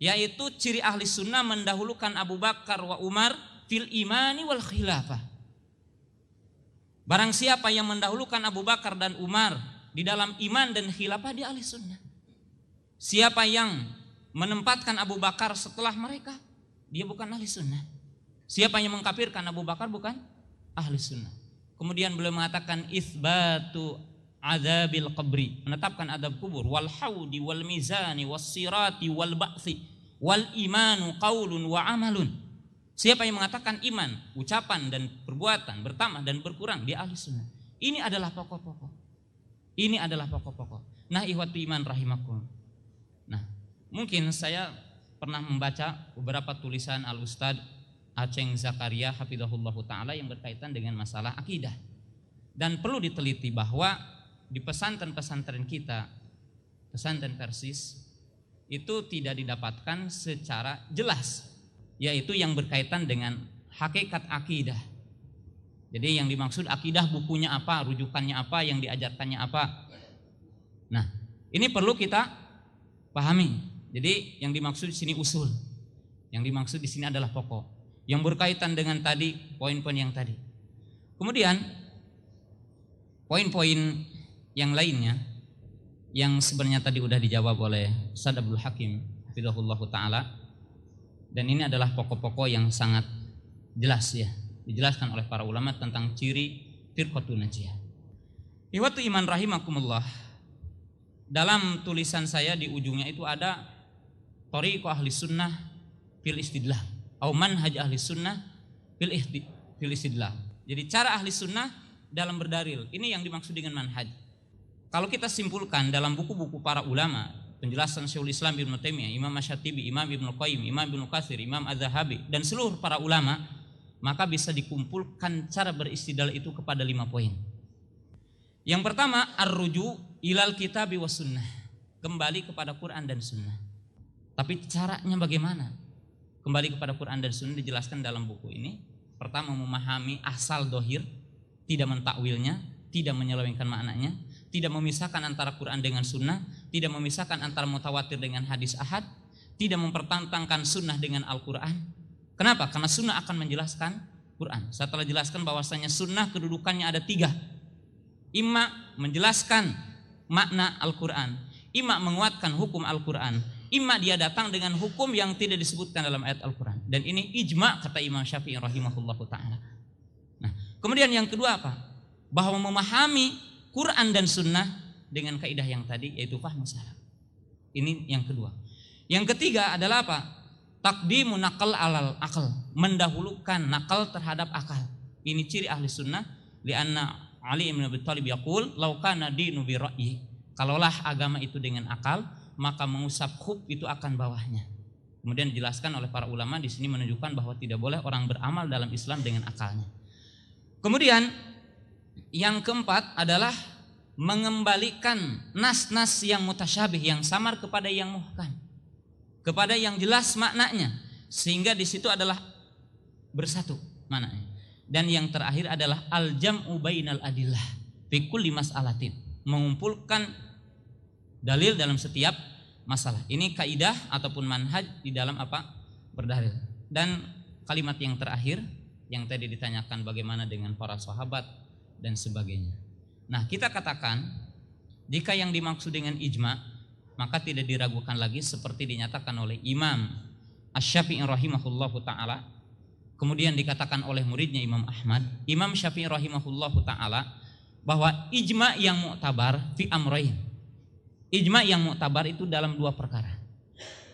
yaitu ciri ahli sunnah mendahulukan Abu Bakar wa Umar fil imani wal khilafah. Barang siapa yang mendahulukan Abu Bakar dan Umar di dalam iman dan khilafah, dia ahli sunnah. Siapa yang menempatkan Abu Bakar setelah mereka, dia bukan ahli sunnah. Siapa yang mengkafirkan Abu Bakar bukan ahli sunnah. Kemudian beliau mengatakan itsbatu adzabil qabri, menetapkan adab kubur, wal haudi wal mizani was sirati wal ba'thi wal imanu qaulun wa amalun. Siapa yang mengatakan iman, ucapan dan perbuatan, bertambah dan berkurang, dia ahli sunnah. Ini adalah pokok-pokok. Ini adalah pokok-pokok. Nah, ikhwatu iman rahimakum. Nah, mungkin saya pernah membaca beberapa tulisan Al-Ustadz Aceng Zakaria hafizahullahu ta'ala yang berkaitan dengan masalah akidah. Dan perlu diteliti bahwa di pesantren-pesantren kita, pesantren Persis, itu tidak didapatkan secara jelas, yaitu yang berkaitan dengan hakikat akidah. Jadi yang dimaksud akidah bukunya apa, rujukannya apa, yang diajarkannya apa. Nah, ini perlu kita pahami. Jadi yang dimaksud di sini usul, yang dimaksud di sini adalah pokok, yang berkaitan dengan tadi poin-poin yang tadi. Kemudian poin-poin yang lainnya yang sebenarnya tadi udah dijawab oleh Ustaz Abdul Hakim hafizahullahu ta'ala. Dan ini adalah pokok-pokok yang sangat jelas ya, dijelaskan oleh para ulama tentang ciri firqatun najiyah. Ikhwatu iman rahimakumullah. Dalam tulisan saya di ujungnya itu ada thariqah ahli sunnah fil istidlal atau manhaj ahli sunnah fil istidlal. Jadi cara ahli sunnah dalam berdalil. Ini yang dimaksud dengan manhaj. Kalau kita simpulkan dalam buku-buku para ulama, penjelasan Syekhul Islam Ibnu Taimiyah, Imam Asy-Syatibi, Imam Ibnu Qayyim, Imam Ibnu Katsir, Imam Az-Zahabi dan seluruh para ulama, maka bisa dikumpulkan cara beristidlal itu kepada 5 poin. Yang pertama, ar-ruju ilal kitabi was sunnah, kembali kepada Quran dan sunnah. Tapi caranya bagaimana? Kembali kepada Quran dan sunnah dijelaskan dalam buku ini. Pertama, memahami asal dohir, tidak mentakwilnya, tidak menyelewengkan maknanya, tidak memisahkan antara Quran dengan sunnah, tidak memisahkan antara mutawatir dengan hadis ahad, tidak mempertentangkan sunnah dengan Al-Quran. Kenapa? Karena sunnah akan menjelaskan Quran. Saya telah jelaskan bahwasanya sunnah kedudukannya ada 3. Imma menjelaskan makna Al-Quran, imma menguatkan hukum Al-Quran, imma dia datang dengan hukum yang tidak disebutkan dalam ayat Al-Quran. Dan ini ijma kata Imam Syafi'i rahimahullahu ta'ala. Nah, kemudian yang kedua apa? Bahwa memahami Quran dan sunnah dengan kaidah yang tadi, yaitu fahmu salaf. Ini yang kedua. Yang ketiga adalah apa? Taqdimu naqal alal akal, mendahulukan nakal terhadap akal. Ini ciri ahli sunnah. Lianna Ali bin Abi Thalib yaqul law kana dinu bi ra'yi, kalaulah agama itu dengan akal, maka mengusap khuf itu akan bawahnya. Kemudian dijelaskan oleh para ulama di sini menunjukkan bahwa tidak boleh orang beramal dalam Islam dengan akalnya. Kemudian yang keempat adalah mengembalikan nas-nas yang mutasyabih, yang samar kepada yang muhkam. kepada yang jelas maknanya, sehingga di situ adalah bersatu maknanya. Dan yang terakhir adalah al-jam'u bainal adillah fi kulli mas'alatin, mengumpulkan dalil dalam setiap masalah. Ini kaidah ataupun manhaj di dalam apa? Berdalil. Dan kalimat yang terakhir yang tadi ditanyakan bagaimana dengan para sahabat dan sebagainya. Nah, kita katakan jika yang dimaksud dengan ijma, maka tidak diragukan lagi seperti dinyatakan oleh Imam Asy-Syafi'i rahimahullahu taala, kemudian dikatakan oleh muridnya Imam Ahmad, Imam Syafi'i rahimahullahu taala, bahwa ijma yang mu'tabar fi amrayn. Ijma yang mu'tabar itu dalam dua perkara.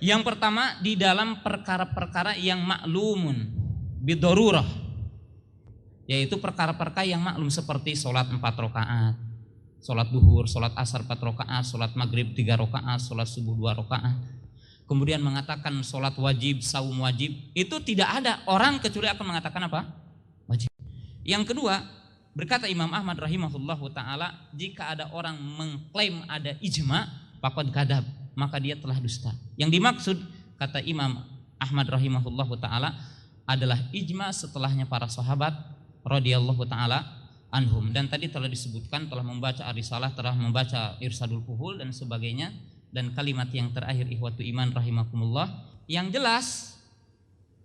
Yang pertama di dalam perkara-perkara yang maklumun bidorurah, yaitu perkara-perkara yang maklum seperti sholat 4 rakaat, sholat duhur, sholat asar 4 rakaat, sholat maghrib 3 rakaat, sholat subuh 2 rakaat. Kemudian mengatakan sholat wajib, saum wajib, itu tidak ada orang kecuali akan mengatakan apa? Wajib. Yang kedua, berkata Imam Ahmad rahimahullahu ta'ala, jika ada orang mengklaim ada ijma, faqad kadzab, maka dia telah dusta. Yang dimaksud, kata Imam Ahmad rahimahullahu ta'ala, adalah ijma setelahnya para sahabat radhiyallahu ta'ala anhum. Dan tadi telah disebutkan, telah membaca Ar-Risalah, telah membaca Irsadul Fuhul dan sebagainya. Dan kalimat yang terakhir, ikhwatu iman rahimakumullah, yang jelas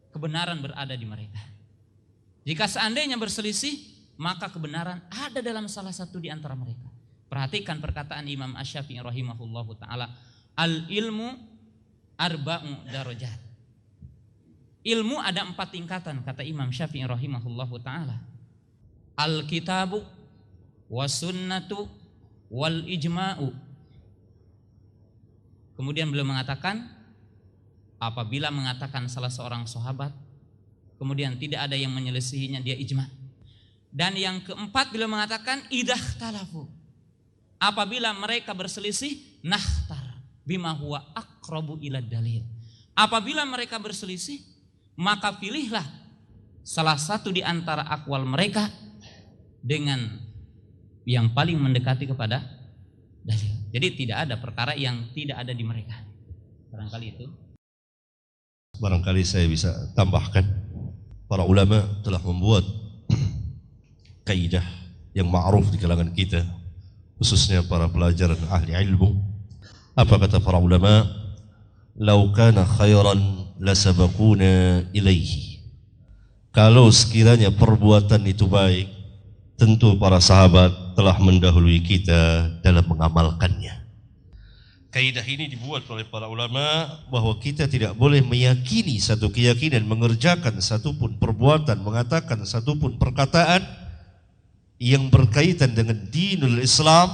kebenaran berada di mereka. Jika seandainya berselisih, maka kebenaran ada dalam salah satu di antara mereka. Perhatikan perkataan Imam Asy-Syafi'i rahimahullahu ta'ala, al-ilmu arba'u darajat. Ilmu ada 4 tingkatan, kata Imam Syafi'i rahimahullahu ta'ala. Al-kitabu was-sunnatu wal-ijma'u. Kemudian beliau mengatakan, apabila mengatakan salah seorang sahabat, kemudian tidak ada yang menyelisihinya, dia ijma'. Dan yang keempat beliau mengatakan, idah talafu, apabila mereka berselisih, nakhtar bima huwa aqrabu ila dalil. Apabila mereka berselisih, maka pilihlah salah satu di antara akwal mereka dengan yang paling mendekati kepada dalil. Jadi tidak ada perkara yang tidak ada di mereka. Barangkali itu. Barangkali saya bisa tambahkan, para ulama telah membuat kaidah yang ma'ruf di kalangan kita, khususnya para pelajar dan ahli ilmu. Apa kata para ulama? Lau kana khairan lasabaquna ilaihi. Kalau sekiranya perbuatan itu baik, tentu para sahabat telah mendahului kita dalam mengamalkannya. Kaidah ini dibuat oleh para ulama bahwa kita tidak boleh meyakini satu keyakinan, mengerjakan satu pun perbuatan, mengatakan satu pun perkataan yang berkaitan dengan dinul Islam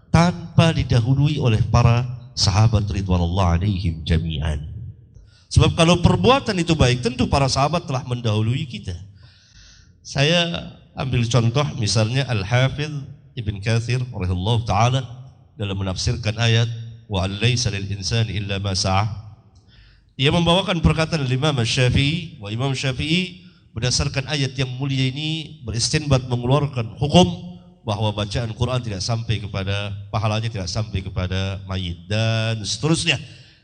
tanpa didahului oleh para sahabat ridwanullah alaihim jami'an. Sebab kalau perbuatan itu baik, tentu para sahabat telah mendahului kita. Saya ambil contoh misalnya Al-Hafidh Ibn Katsir rahimahullah ta'ala dalam menafsirkan ayat wa laysa lil insani illa ma sa'ah. Dia membawakan perkataan Imam Syafi'i, wa Imam Syafi'i berdasarkan ayat yang mulia ini beristinbat, mengeluarkan hukum bahwa bacaan Quran tidak sampai kepada, pahalanya tidak sampai kepada mayit dan seterusnya.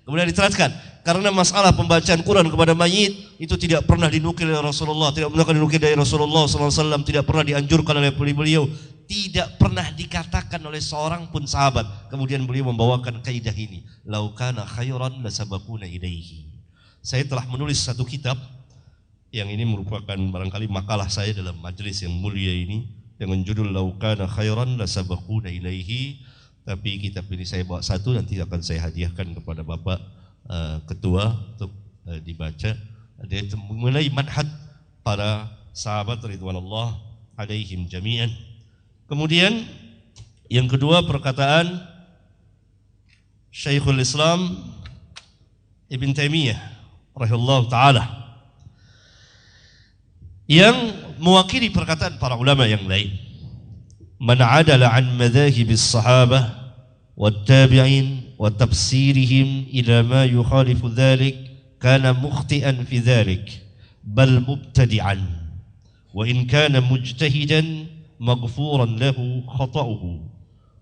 Kemudian diterangkan, karena masalah pembacaan Quran kepada mayit itu tidak pernah dinukil oleh Rasulullah, tidak pernah dinukil dari Rasulullah SAW, tidak pernah dianjurkan oleh beliau, tidak pernah dikatakan oleh seorang pun sahabat. Kemudian beliau membawakan kaidah ini, lau kana khairan lasabaquna ilaihi. Saya telah menulis satu kitab yang ini merupakan barangkali makalah saya dalam majelis yang mulia ini dengan judul lau kana khairan lasabaquna ilaihi. Tapi kitab ini saya bawa satu, nanti akan saya hadiahkan kepada Bapak Ketua untuk dibaca. Dia mengenai manhaj para sahabat ridwanullah alaihim jami'an. Kemudian yang kedua perkataan Syekhul Islam Ibn Taimiyah rahimahullah ta'ala yang mewakili perkataan para ulama yang lain. Man adala an madhahibis sahabah والتابعين وتفسيرهم إلى ما يخالف ذلك كان مخطئا في ذلك بل مبتدعا وإن كان مجتهدا مغفورا له خطأه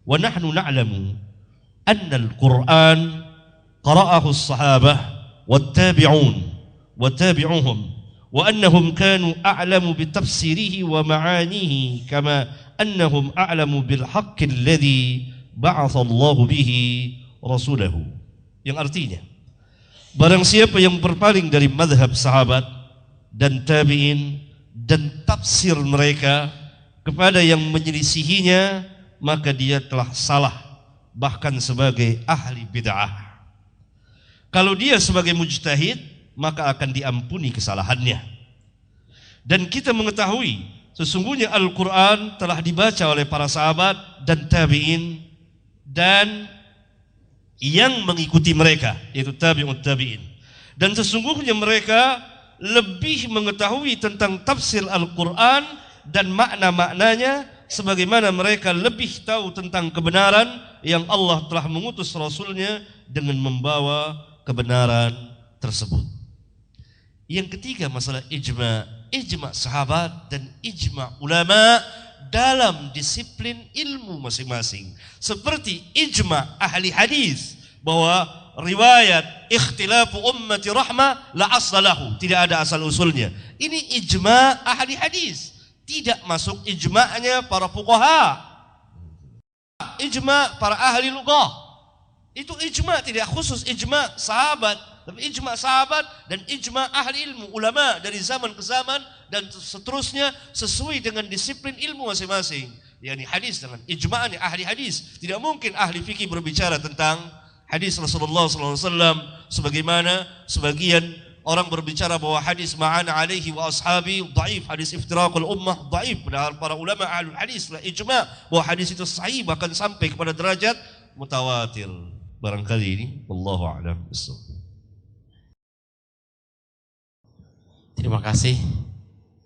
ونحن نعلم أن القرآن qara'ahu as-sahabah wat-tabi'un wa tabi'uhum wa annahum kanu a'lamu bi tafsirihi wa ma'anihi kama annahum a'lamu bil haqqi alladhi ba'atha Allah bihi rasulahu. Yang artinya, barang siapa yang berpaling dari mazhab sahabat dan tabi'in dan tafsir mereka kepada yang menyelisihinya, maka dia telah salah, bahkan sebagai ahli bid'ah. Kalau dia sebagai mujtahid, maka akan diampuni kesalahannya. Dan kita mengetahui sesungguhnya Al-Quran telah dibaca oleh para sahabat dan tabi'in dan yang mengikuti mereka, yaitu tabi'ut tabi'in. Dan sesungguhnya mereka lebih mengetahui tentang tafsir Al-Quran dan makna-maknanya, sebagaimana mereka lebih tahu tentang kebenaran yang Allah telah mengutus Rasulnya dengan membawa kebenaran tersebut. Yang ketiga, masalah ijma sahabat dan ijma ulama dalam disiplin ilmu masing-masing. Seperti ijma ahli hadis bahwa riwayat ikhtilafu ummati rahmah la aslahu, tidak ada asal usulnya. Ini ijma ahli hadis, tidak masuk ijma'nya para fuqaha, ijma para ahli lughah. Itu ijma, tidak khusus ijma sahabat, tapi ijma sahabat dan ijma ahli ilmu, ulama dari zaman ke zaman dan seterusnya sesuai dengan disiplin ilmu masing-masing. Yani hadis dengan ijma'nya ahli hadis. Tidak mungkin ahli fikih berbicara tentang hadis Rasulullah SAW sebagaimana sebagian orang berbicara bahwa hadis ma'ana alaihi wa ashabi dhaif, hadis iftiraqul ummah dhaif. Padahal para ulama ahli hadis lah ijma' bahwa hadis itu sahih, bahkan sampai kepada derajat mutawatir. Barangkali ini wallahu a'lam bissawab. Terima kasih.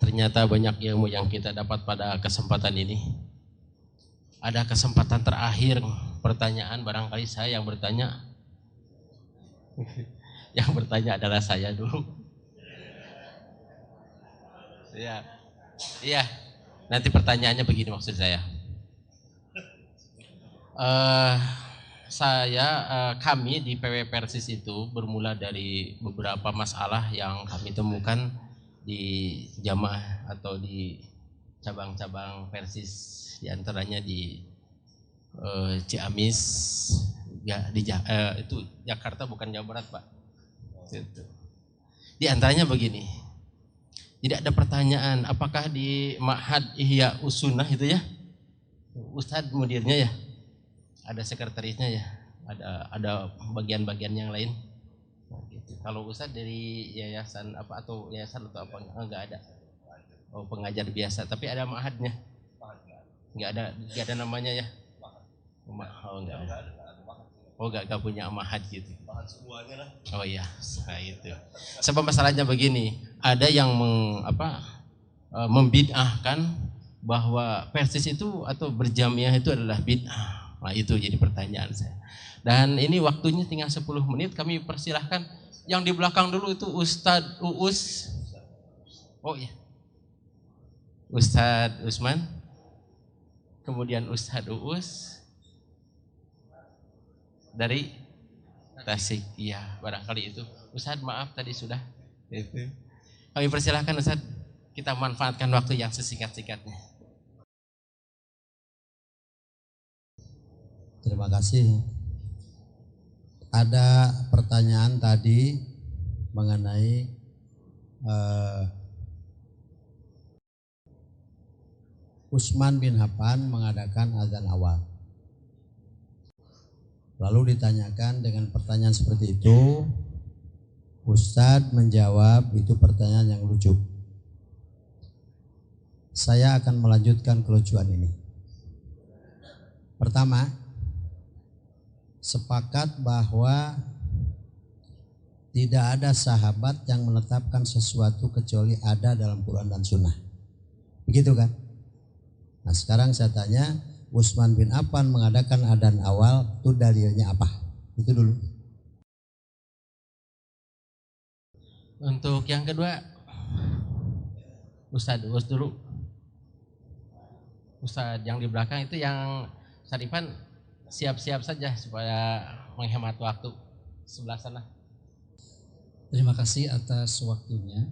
Ternyata banyak ilmu yang kita dapat pada kesempatan ini. Ada kesempatan terakhir pertanyaan, barangkali saya yang bertanya. Yang bertanya adalah saya dulu. Iya. Nanti pertanyaannya begini maksud saya. Kami di PW Persis itu bermula dari beberapa masalah yang kami temukan di jamaah atau di cabang-cabang Persis, diantaranya di Ciamis, itu Jakarta bukan Jawa Barat Pak. Di antaranya begini, tidak ada pertanyaan apakah di Ma'had Ihya Usunnah itu ya, Ustadz mudirnya ya, ada sekretarisnya ya, ada bagian-bagian yang lain. Nah, gitu. Kalau Ustadz dari yayasan apa atau yayasan atau apa enggak ada. Oh, pengajar biasa, tapi ada ma'hadnya. Enggak ada namanya ya. Oh enggak ada. Oh enggak punya ma'had gitu. Oh iya, nah itu. Sebab masalahnya begini, ada yang membid'ahkan bahwa Persis itu atau berjamiah itu adalah bid'ah. Nah itu jadi pertanyaan saya. Dan ini waktunya tinggal 10 menit, kami persilahkan. Yang di belakang dulu itu Ustadz Uus. Oh iya. Ustadz Usman. Kemudian Ustadz Uus. Dari Tasik. Iya, barangkali itu. Ustadz maaf tadi sudah. Itu. Kami persilahkan Ustadz. Kita manfaatkan waktu yang sesingkat-singkatnya. Terima kasih. Ada pertanyaan tadi mengenai Utsman bin Affan mengadakan azan awal. Lalu ditanyakan dengan pertanyaan seperti itu, Ustadz menjawab itu pertanyaan yang lucu. Saya akan melanjutkan kelucuan ini. Pertama, sepakat bahwa tidak ada sahabat yang menetapkan sesuatu kecuali ada dalam Quran dan Sunnah. Begitu kan? Nah sekarang saya tanya, Utsman bin Affan mengadakan adzan awal, itu dalilnya apa? Itu dulu. Untuk yang kedua, Ustadz Uus dulu. Ustadz yang di belakang itu yang Sarifan siap-siap saja supaya menghemat waktu. sebelah sana. Terima kasih atas waktunya.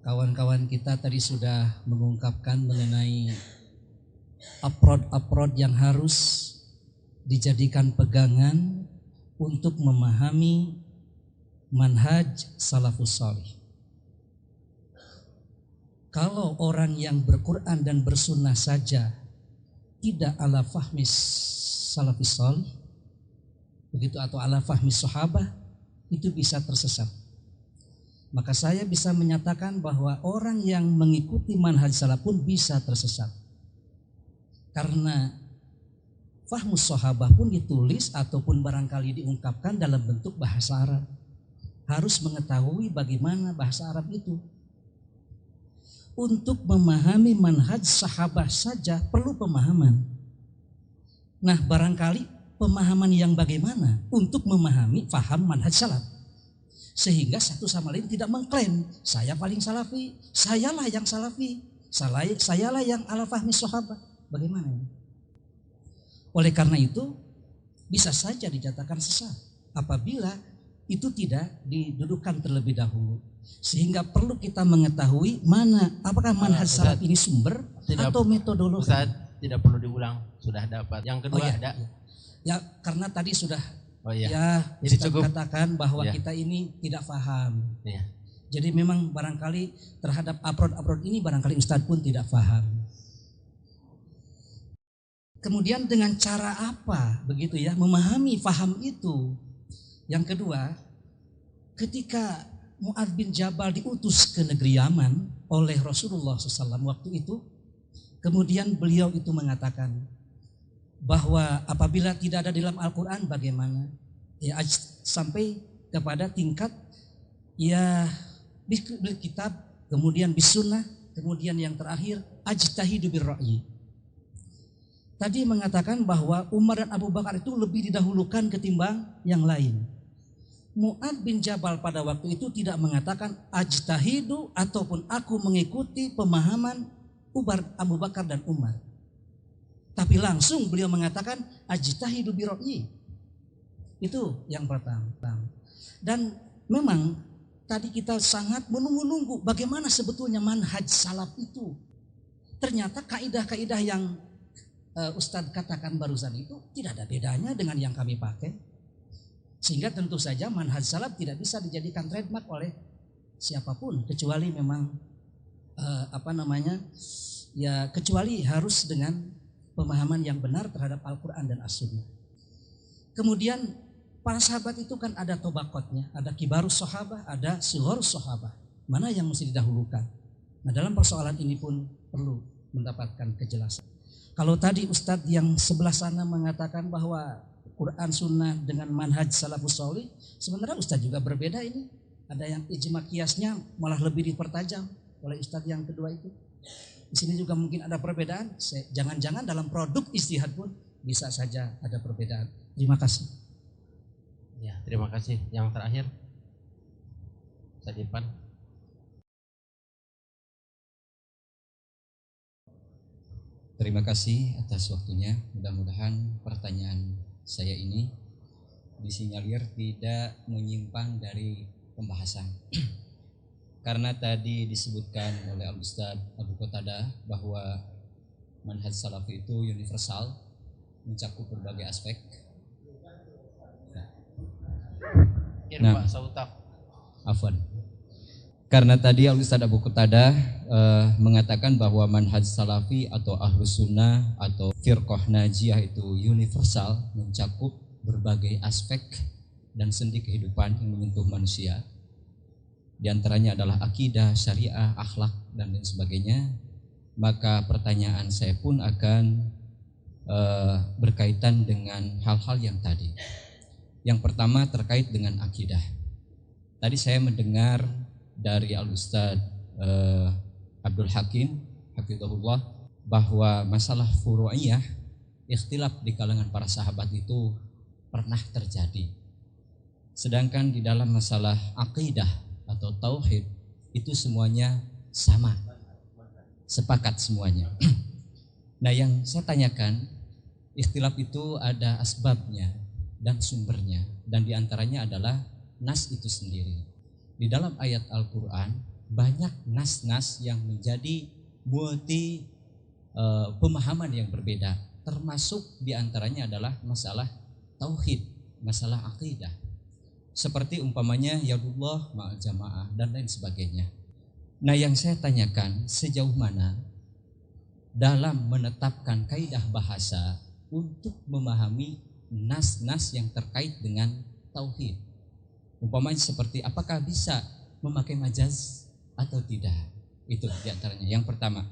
Kawan-kawan kita tadi sudah mengungkapkan mengenai approach yang harus dijadikan pegangan untuk memahami manhaj salafus salih. Kalau orang yang berquran dan bersunnah saja tidak ala fahmi salafus salih, begitu, atau ala fahmi sahabah, itu bisa tersesat. Maka saya bisa menyatakan bahwa orang yang mengikuti manhaj salaf pun bisa tersesat. Karena fahmus sahabah pun ditulis ataupun barangkali diungkapkan dalam bentuk bahasa Arab. Harus mengetahui bagaimana bahasa Arab itu. Untuk memahami manhaj sahabah saja perlu pemahaman. Nah, barangkali pemahaman yang bagaimana untuk memahami faham manhaj salaf. Sehingga satu sama lain tidak mengklaim saya paling salafi, sayalah yang salafi, sayalah yang ala fahmi sahabat. Bagaimana ini? Oleh karena itu bisa saja dinyatakan sesat apabila itu tidak didudukan terlebih dahulu. Sehingga perlu kita mengetahui mana apakah manhaj salaf ini sumber atau metodologi. Ustaz, tidak perlu diulang, sudah dapat. Yang kedua ada. Ya, karena tadi sudah Ya, jadi Ustaz cukup katakan bahwa kita ini tidak paham. Ya. Jadi memang barangkali terhadap approach ini barangkali Ustadz pun tidak paham. Kemudian dengan cara apa begitu ya memahami faham itu? Yang kedua, ketika Mu'adz bin Jabal diutus ke negeri Yaman oleh Rasulullah SAW waktu itu, kemudian beliau itu mengatakan bahwa apabila tidak ada dalam Al-Quran bagaimana? Ya, sampai kepada tingkat ya bil kitab, kemudian bisunnah, kemudian yang terakhir ajtahidu birra'yi. Tadi mengatakan bahwa Umar dan Abu Bakar itu lebih didahulukan ketimbang yang lain. Mu'adz bin Jabal pada waktu itu tidak mengatakan ajtahidu ataupun aku mengikuti pemahaman Abu Bakar dan Umar. Tapi langsung beliau mengatakan ajtahidu birra'yi. Itu yang pertama. Dan memang tadi kita sangat menunggu-nunggu bagaimana sebetulnya manhaj salaf itu. Ternyata kaidah-kaidah yang Ustadz katakan barusan itu tidak ada bedanya dengan yang kami pakai. Sehingga tentu saja manhaj salaf tidak bisa dijadikan trademark oleh siapapun kecuali memang kecuali harus dengan pemahaman yang benar terhadap Al-Quran dan As-Sunnah. Kemudian para sahabat itu kan ada tobakotnya, ada kibarus sahabah, ada sigharus sahabah. Mana yang mesti didahulukan? Nah, dalam persoalan ini pun perlu mendapatkan kejelasan. Kalau tadi Ustadz yang sebelah sana mengatakan bahwa Quran Sunnah dengan manhaj salafus sholih, sebenarnya Ustadz juga berbeda ini. Ada yang ijma kiasnya malah lebih dipertajam oleh Ustadz yang kedua itu. Di sini juga mungkin ada perbedaan. Jangan-jangan dalam produk ijtihad pun bisa saja ada perbedaan. Terima kasih. Ya, terima kasih. Yang terakhir, Ustaz Irfan. Terima kasih atas waktunya. Mudah-mudahan pertanyaan saya ini disinyalir tidak menyimpang dari pembahasan. Karena tadi disebutkan oleh Al-Ustaz Abu Qatadah bahwa manhaj salafi itu universal, mencakup berbagai aspek. Nah, afwan. Karena tadi Al-Ustaz Abu Qatadah mengatakan bahwa manhaj salafi atau ahlus sunnah atau firqah najiyah itu universal, mencakup berbagai aspek dan sendi kehidupan yang menyentuh manusia. Di antaranya adalah akidah, syariah, akhlak, dan lain sebagainya. Maka pertanyaan saya pun akan berkaitan dengan hal-hal yang tadi. Yang pertama terkait dengan akidah. Tadi saya mendengar dari Al-Ustaz Abdul Hakim hafizahullah bahwa masalah furu'iyah, ikhtilaf di kalangan para sahabat itu pernah terjadi. Sedangkan di dalam masalah akidah atau tauhid itu semuanya sama, sepakat semuanya. Nah, yang saya tanyakan, ikhtilaf itu ada asbabnya dan sumbernya, dan diantaranya adalah nas itu sendiri. Di dalam ayat Al-Quran banyak nas-nas yang menjadi multi pemahaman yang berbeda, termasuk diantaranya adalah masalah tauhid, masalah akidah, seperti umpamanya yadullah ma'al jamaah dan lain sebagainya. Nah, yang saya tanyakan, sejauh mana dalam menetapkan kaidah bahasa untuk memahami nas-nas yang terkait dengan tauhid, umpamanya seperti apakah bisa memakai majaz atau tidak, itu diantaranya yang pertama.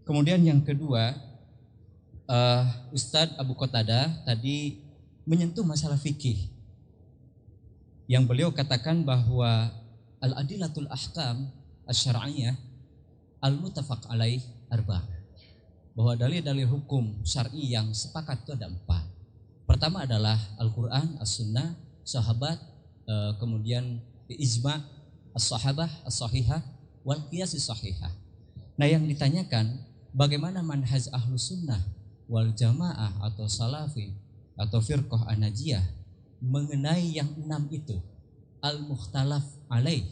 Kemudian yang kedua, Ustadz Abu Qatadah tadi menyentuh masalah fikih, yang beliau katakan bahwa al-adilatul ahkam asy-syar'iyyah al-muttafaq alaih arba', bahwa dalil-dalil hukum syar'i yang sepakat itu ada 4. Pertama adalah Al-Quran, As-Sunnah, Sahabat, kemudian ijma' as-sahabah as-sahihah wal qiyas as-sahihah. Nah, yang ditanyakan bagaimana manhaj ahlus sunnah wal jamaah atau salafi atau firqah an-najiyah mengenai yang 6 itu, al-mukhtalaf alaih,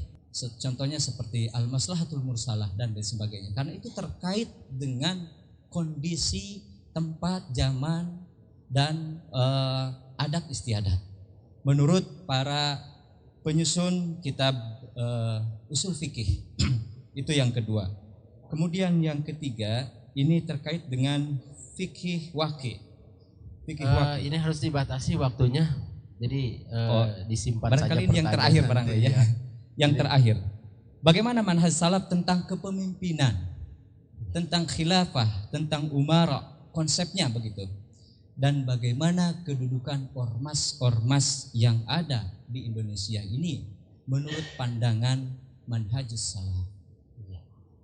contohnya seperti al-maslahatul mursalah dan lain sebagainya, karena itu terkait dengan kondisi, tempat, zaman, dan adat istiadat menurut para penyusun kitab usul fikih. Itu yang kedua. Kemudian yang ketiga, ini terkait dengan fikih waqi'. Ini harus dibatasi waktunya, jadi disimpan saja barangkali ini yang terakhir barangkali ya. Yang terakhir, bagaimana manhaj salaf tentang kepemimpinan, tentang khilafah, tentang umara, konsepnya begitu, dan bagaimana kedudukan ormas-ormas yang ada di Indonesia ini menurut pandangan manhajus salaf.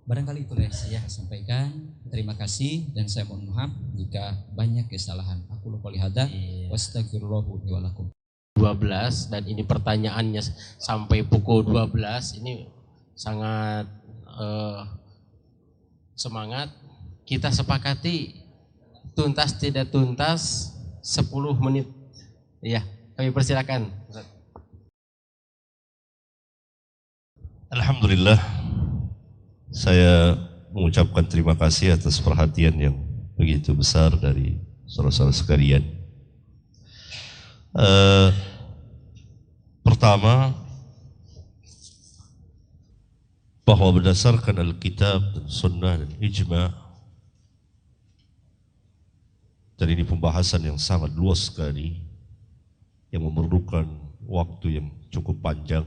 Barangkali itu yang saya sampaikan. Terima kasih dan saya mohon maaf jika banyak kesalahan. Aku lupa lihada. Wastaghfirullahu li wa lakum. 12 dan ini pertanyaannya sampai pukul 12, ini sangat semangat. Kita sepakati tuntas tidak tuntas 10 menit. Iya, kami persilakan. Alhamdulillah, saya mengucapkan terima kasih atas perhatian yang begitu besar dari saudara-saudara sekalian. Pertama, bahwa berdasarkan Alkitab dan Sunnah dan Ijma', dan ini pembahasan yang sangat luas sekali, yang memerlukan waktu yang cukup panjang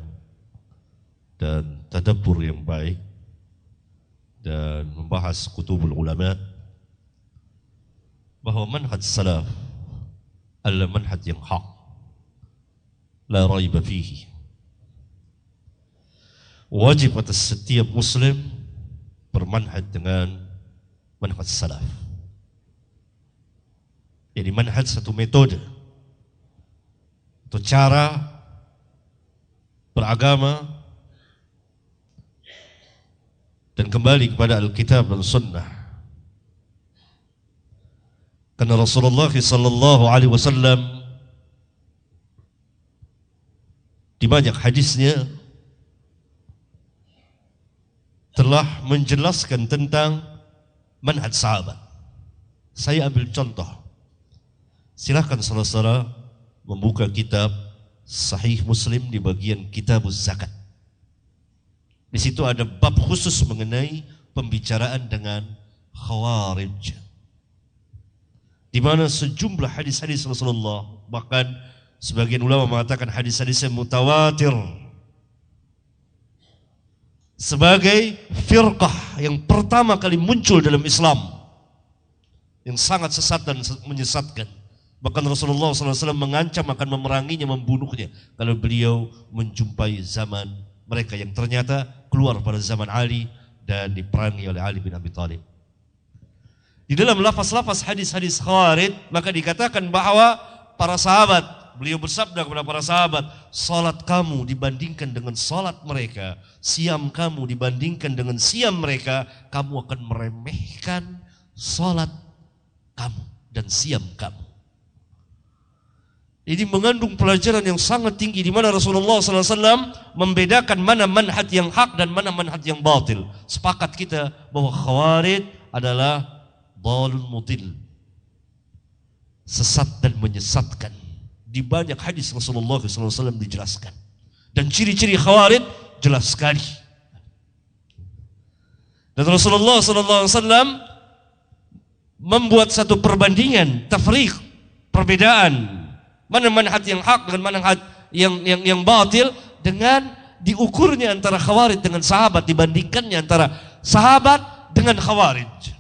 dan tadabbur yang baik, dan membahas kutubul ulama, bahwa manhaj salaf adalah manhaj yang hak, la raiba fihi. Wajib atas setiap muslim bermanhaj dengan manhaj salaf. Jadi manhaj satu metode atau cara beragama dan kembali kepada Alkitab dan Sunnah. Karena Rasulullah sallallahu alaihi wasallam di banyak hadisnya telah menjelaskan tentang manhaj sahabat. Saya ambil contoh. Silakan saudara-saudara membuka kitab Sahih Muslim di bagian Kitabuz Zakat. Di situ ada bab khusus mengenai pembicaraan dengan Khawarij, di mana sejumlah hadis-hadis Rasulullah, bahkan sebagian ulama mengatakan hadis-hadisnya mutawatir, sebagai firqah yang pertama kali muncul dalam Islam, yang sangat sesat dan menyesatkan. Bahkan Rasulullah SAW mengancam akan memeranginya, membunuhnya kalau beliau menjumpai zaman mereka yang ternyata keluar pada zaman Ali dan diperangi oleh Ali bin Abi Thalib. Di dalam lafaz-lafaz hadis-hadis Khawarij maka dikatakan bahwa para sahabat, beliau bersabda kepada para sahabat, salat kamu dibandingkan dengan salat mereka, siam kamu dibandingkan dengan siam mereka, kamu akan meremehkan salat kamu. dan siam kamu. Ini mengandung pelajaran yang sangat tinggi di mana Rasulullah SAW membedakan mana manhaj yang hak dan mana manhaj yang batil. Sepakat kita bahwa Khawarij adalah dhalun mudil, sesat dan menyesatkan. Di banyak hadis Rasulullah SAW dijelaskan. Dan ciri-ciri Khawarij jelas sekali. Dan Rasulullah SAW membuat satu perbandingan, tafriq, perbedaan. Mana manhaj yang hak dengan manhaj yang batil, dengan diukurnya antara Khawarij dengan sahabat, dibandingkannya antara sahabat dengan Khawarij.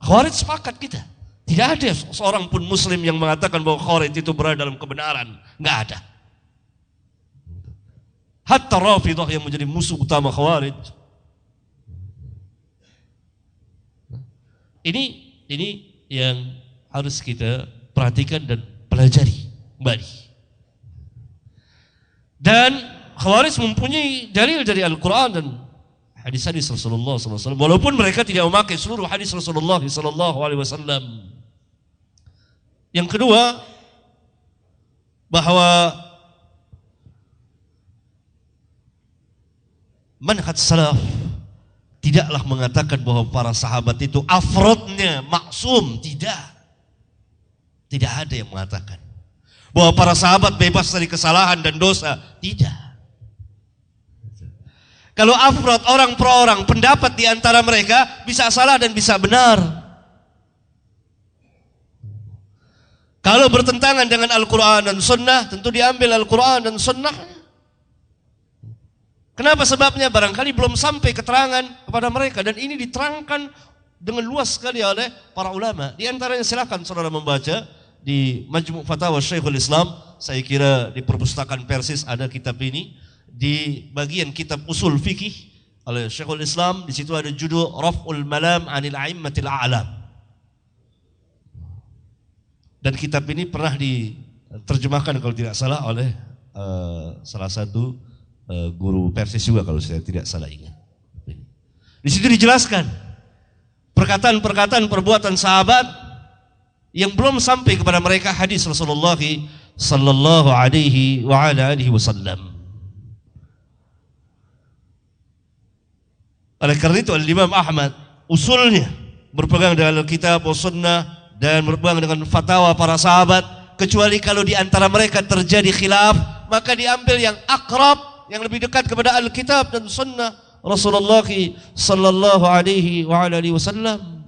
Khawarij sepakat kita. Tidak ada seorang pun muslim yang mengatakan bahwa Khawarij itu berada dalam kebenaran. Enggak ada. Hatta Rafidhah yang menjadi musuh utama Khawarij. Ini yang harus kita perhatikan dan pelajari kembali. Dan Khawarij mempunyai dalil dari Al-Quran dan hadis-hadis Rasulullah SAW. Walaupun mereka tidak memakai seluruh hadis Rasulullah SAW. Yang kedua, bahwa manhaj salaf tidaklah mengatakan bahwa para sahabat itu afrodnya maksum, tidak. Tidak ada yang mengatakan bahwa para sahabat bebas dari kesalahan dan dosa, tidak. Kalau afrod, orang per orang, pendapat di antara mereka bisa salah dan bisa benar. Kalau bertentangan dengan Al-Quran dan Sunnah, tentu diambil Al-Quran dan Sunnah. Kenapa sebabnya? Barangkali belum sampai keterangan kepada mereka, dan ini diterangkan dengan luas sekali oleh para ulama. Di antaranya silakan saudara membaca di Majmu' Fatawa Syekhul Islam. Saya kira di perpustakaan Persis ada kitab ini. Di bagian kitab usul fikih oleh Syekhul Islam, di situ ada judul Raf'ul Malam 'anil A'immatil A'lam. Dan kitab ini pernah diterjemahkan kalau tidak salah oleh salah satu guru Persis juga kalau saya tidak salah ingat. Di situ dijelaskan perkataan-perkataan perbuatan sahabat yang belum sampai kepada mereka hadis Rasulullah sallallahu alaihi wa ala alihi wasallam. Oleh karena itu Al-Imam Ahmad usulnya berpegang dengan kitab Sunnah dan berpegang dengan fatwa para sahabat, kecuali kalau di antara mereka terjadi khilaf, maka diambil yang akrab, yang lebih dekat kepada Alkitab dan Sunnah Rasulullah sallallahu alaihi wa alihi wasallam.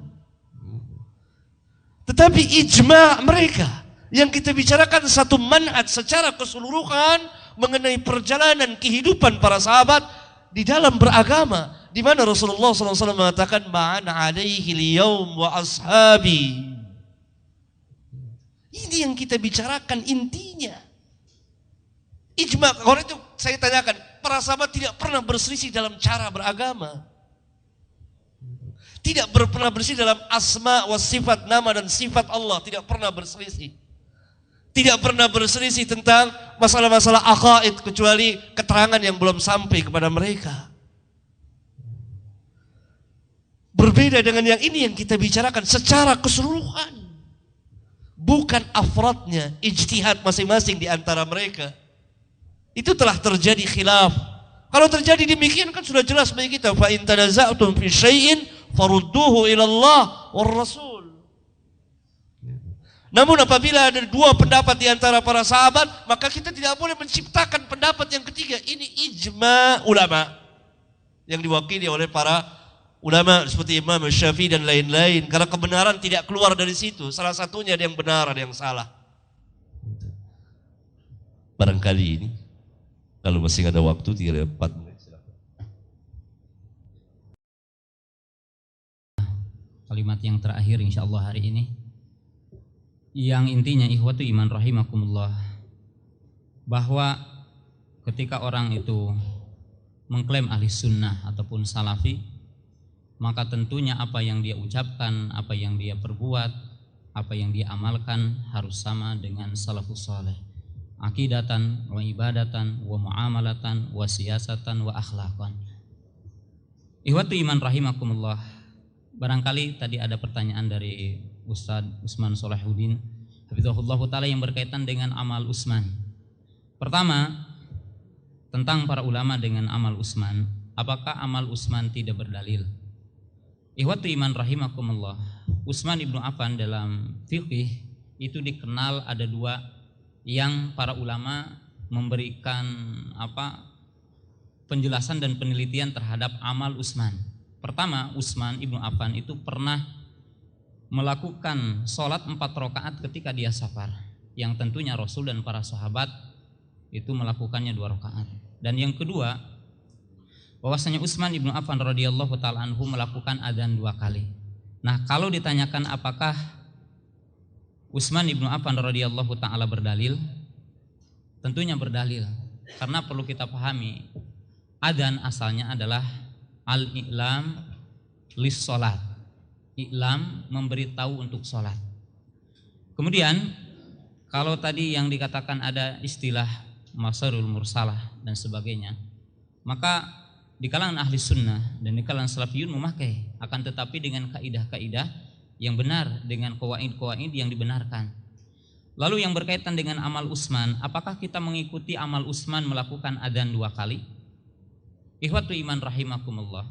Tetapi ijma' mereka yang kita bicarakan satu manhaj secara keseluruhan mengenai perjalanan kehidupan para sahabat di dalam beragama, di mana Rasulullah SAW mengatakan ma'ana alaihi al-yawm wa ashabi. Ini yang kita bicarakan intinya. Ijma'. Kalau itu saya tanyakan, para sahabat tidak pernah berselisih dalam cara beragama. Tidak pernah berselisih dalam asma wa sifat, nama dan sifat Allah. Tidak pernah berselisih. Tidak pernah berselisih tentang masalah-masalah aqaid, kecuali keterangan yang belum sampai kepada mereka. Berbeda dengan yang ini yang kita bicarakan secara keseluruhan. Bukan afradnya, ijtihad masing-masing di antara mereka. Itu telah terjadi khilaf. Kalau terjadi demikian kan sudah jelas bagi kita, fa in tanaza'tum fi syai'in farudduhu ila Allah war Rasul. Namun apabila ada dua pendapat di antara para sahabat, maka kita tidak boleh menciptakan pendapat yang ketiga. Ini ijma' ulama yang diwakili oleh para ulama seperti Imam Syafi'i dan lain-lain, karena kebenaran tidak keluar dari situ. Salah satunya ada yang benar, ada yang salah. Barangkali ini kalau masih ada waktu 3-4 menit silakan. Kalimat yang terakhir insyaallah hari ini, yang intinya ikhwatu iman rahimakumullah, bahwa ketika orang itu mengklaim ahli sunnah ataupun salafi, maka tentunya apa yang dia ucapkan, apa yang dia perbuat, apa yang dia amalkan harus sama dengan salafus saleh. Aqidatan wa ibadatan wa muamalatan wa siyasatan wa akhlaqan. Ihwatu iman rahimakumullah, barangkali tadi ada pertanyaan dari Ustadz Usman Solahuddin hafizahullah taala yang berkaitan dengan amal Utsman. Pertama, tentang para ulama dengan amal Utsman, apakah amal Utsman tidak berdalil? Ikhwatu iman rahimakumullah, Utsman ibnu Affan dalam fikih itu dikenal ada dua yang para ulama memberikan penjelasan dan penelitian terhadap amal Utsman. Pertama, Utsman ibnu Affan itu pernah melakukan sholat 4 rakaat ketika dia safar, yang tentunya Rasul dan para sahabat itu melakukannya 2 rakaat. Dan yang kedua, bahwasanya Utsman ibnu Affan radhiyallahu taala anhu melakukan adzan 2 kali. Nah, kalau ditanyakan apakah Utsman ibnu Affan radhiyallahu taala berdalil, tentunya berdalil, karena perlu kita pahami adzan asalnya adalah al-i'lam lis sholat, i'lam memberitahu untuk sholat. Kemudian kalau tadi yang dikatakan ada istilah masarul mursalah dan sebagainya, maka di kalangan ahli sunnah dan di kalangan salafiyun memakai, akan tetapi dengan kaidah-kaidah yang benar, dengan qawaid-qawaid yang dibenarkan. Lalu yang berkaitan dengan amal Utsman, apakah kita mengikuti amal Utsman melakukan adzan 2 kali? Ikhwatu iman rahimakumullah,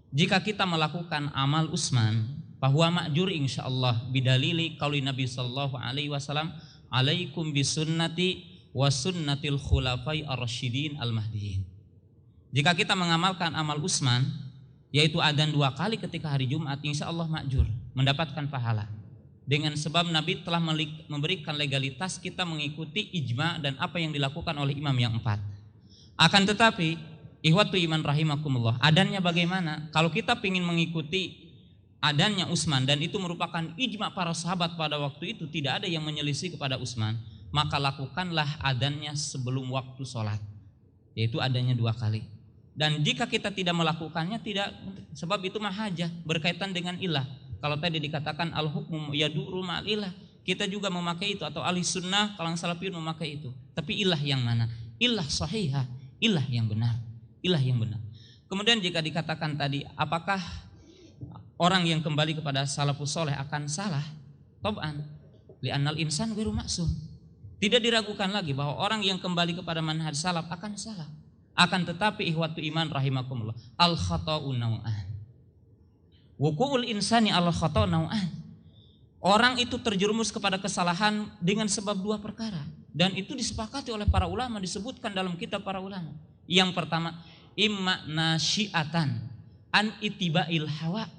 jika kita melakukan amal Utsman, bahwa ma'jur insyaallah bidalili qauli Nabi sallallahu alaihi wasallam, alaikum bisunnati wa sunnatil khulafai ar-rasyidin al-mahdiyyin. Jika kita mengamalkan amal Utsman, yaitu adzan 2 kali ketika hari Jumat, insyaallah ma'jur, mendapatkan pahala. Dengan sebab Nabi telah memberikan legalitas kita mengikuti ijma dan apa yang dilakukan oleh imam yang 4. Akan tetapi ikhwatu iman rahimakumullah, adannya bagaimana? Kalau kita ingin mengikuti adannya Utsman dan itu merupakan ijma para sahabat pada waktu itu, tidak ada yang menyelisih kepada Utsman, maka lakukanlah adannya sebelum waktu sholat, yaitu adannya 2 kali. Dan jika kita tidak melakukannya, tidak, sebab itu mahajah, berkaitan dengan ilah. Kalau tadi dikatakan al-hukmu yaduru ma'al ilah, kita juga memakai itu, atau ahli sunnah kalangan salafiyun memakai itu. Tapi ilah yang mana? Ilah sahihah, ilah yang benar. Ilah yang benar. Kemudian jika dikatakan tadi, apakah orang yang kembali kepada salafus soleh akan salah? Tab'an, li'annal insan ghairu ma'sum. Tidak diragukan lagi bahwa orang yang kembali kepada manhaj salaf akan salah. Akan tetapi ikhwatu iman rahimakumullah, al khata'u naw'an, wuqu'ul insani al khata'u naw'an. Orang itu terjerumus kepada kesalahan dengan sebab 2 perkara, dan itu disepakati oleh para ulama, disebutkan dalam kitab para ulama. Yang pertama, imma nasyi'atan an itiba'il hawa.